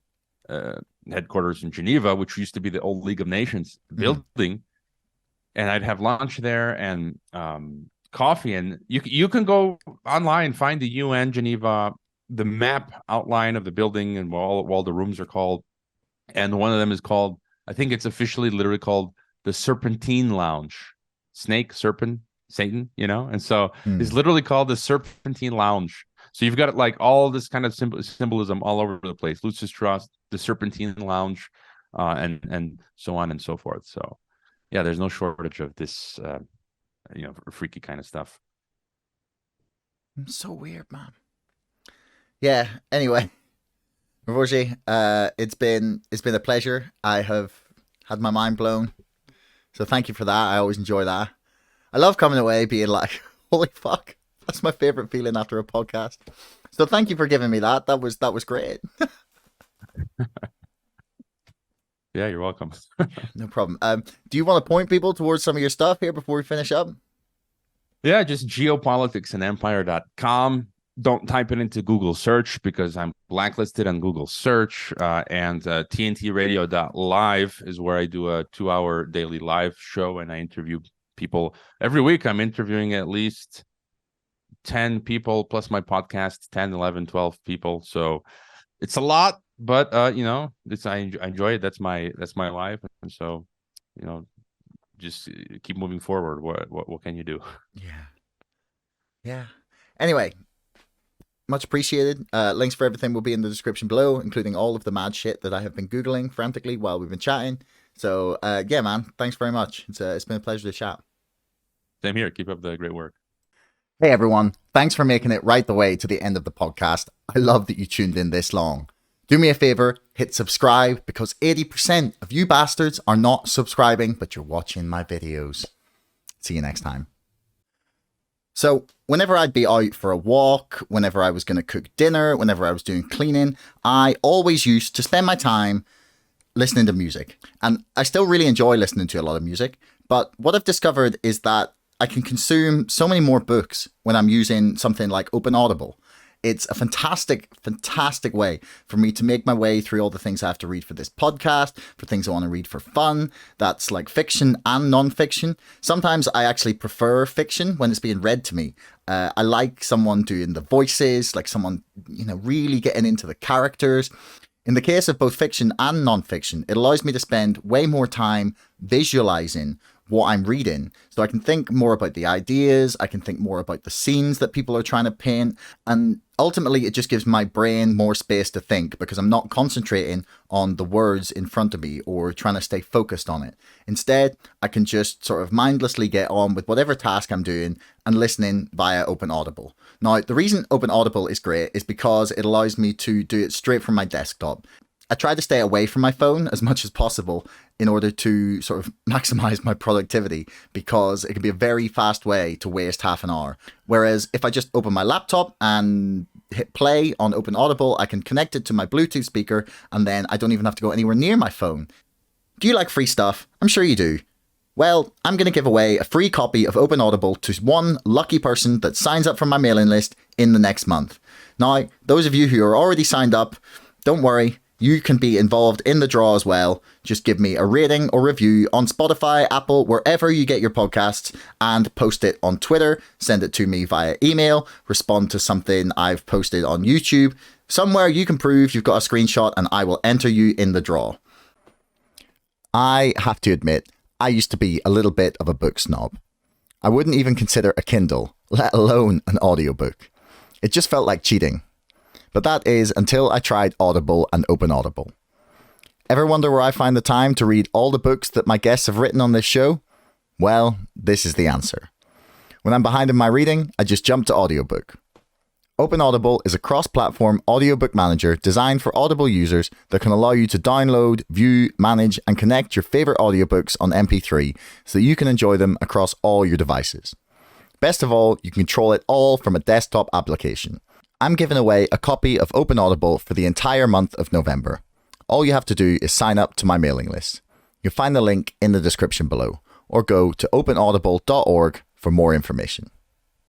headquarters in Geneva, which used to be the old League of Nations building, and I'd have lunch there and coffee, and you can go online, find the UN Geneva, the map outline of the building and all the rooms are called, and one of them is called, I think it's officially literally called the Serpentine Lounge. Snake, serpent, Satan, and so it's literally called the Serpentine Lounge. So you've got all this kind of symbolism all over the place. Lucis Trust, the Serpentine Lounge, and so on and so forth. So, yeah, there's no shortage of this, freaky kind of stuff. So weird, man. Yeah. Anyway, Hrvoje, it's been a pleasure. I have had my mind blown. So thank you for that. I always enjoy that. I love coming away being like, holy fuck. That's my favorite feeling after a podcast. So thank you for giving me that. That was great. Yeah, you're welcome. No problem. Do you want to point people towards some of your stuff here before we finish up? Yeah, just geopoliticsandempire.com. Don't type it into Google search because I'm blacklisted on Google search. And tntradio.live is where I do a 2-hour daily live show, and I interview people every week. I'm interviewing at least 10 people plus my podcast, 10, 11, 12 people. So it's a lot, but I enjoy it. That's my life. And so, just keep moving forward. What can you do? Yeah. Anyway, much appreciated. Links for everything will be in the description below, including all of the mad shit that I have been Googling frantically while we've been chatting. So, yeah, man, thanks very much. It's been a pleasure to chat. Same here. Keep up the great work. Hey, everyone. Thanks for making it right the way to the end of the podcast. I love that you tuned in this long. Do me a favor, hit subscribe, because 80% of you bastards are not subscribing, but you're watching my videos. See you next time. So, whenever I'd be out for a walk, whenever I was going to cook dinner, whenever I was doing cleaning, I always used to spend my time listening to music. And I still really enjoy listening to a lot of music, but what I've discovered is that I can consume so many more books when I'm using something like Open Audible. It's a fantastic, fantastic way for me to make my way through all the things I have to read for this podcast, for things I want to read for fun. That's like fiction and non-fiction. Sometimes I actually prefer fiction when it's being read to me. I like someone doing the voices, like someone, really getting into the characters. In the case of both fiction and non-fiction, it allows me to spend way more time visualizing what I'm reading, so I can think more about the ideas, I can think more about the scenes that people are trying to paint, and ultimately it just gives my brain more space to think because I'm not concentrating on the words in front of me or trying to stay focused on it. Instead, I can just sort of mindlessly get on with whatever task I'm doing and listening via Open Audible. Now, the reason Open Audible is great is because it allows me to do it straight from my desktop. I try to stay away from my phone as much as possible in order to sort of maximize my productivity, because it can be a very fast way to waste half an hour. Whereas if I just open my laptop and hit play on Open Audible, I can connect it to my Bluetooth speaker, and then I don't even have to go anywhere near my phone. Do you like free stuff? I'm sure you do. Well, I'm going to give away a free copy of Open Audible to one lucky person that signs up for my mailing list in the next month. Now, those of you who are already signed up, don't worry. You can be involved in the draw as well. Just give me a rating or review on Spotify, Apple, wherever you get your podcasts, and post it on Twitter. Send it to me via email. Respond to something I've posted on YouTube. Somewhere you can prove you've got a screenshot and I will enter you in the draw. I have to admit, I used to be a little bit of a book snob. I wouldn't even consider a Kindle, let alone an audiobook. It just felt like cheating. But that is until I tried Audible and Open Audible. Ever wonder where I find the time to read all the books that my guests have written on this show? Well, this is the answer. When I'm behind in my reading, I just jump to audiobook. Open Audible is a cross-platform audiobook manager designed for Audible users that can allow you to download, view, manage, and connect your favorite audiobooks on MP3 so that you can enjoy them across all your devices. Best of all, you can control it all from a desktop application. I'm giving away a copy of Open Audible for the entire month of November. All you have to do is sign up to my mailing list. You'll find the link in the description below, or go to openaudible.org for more information.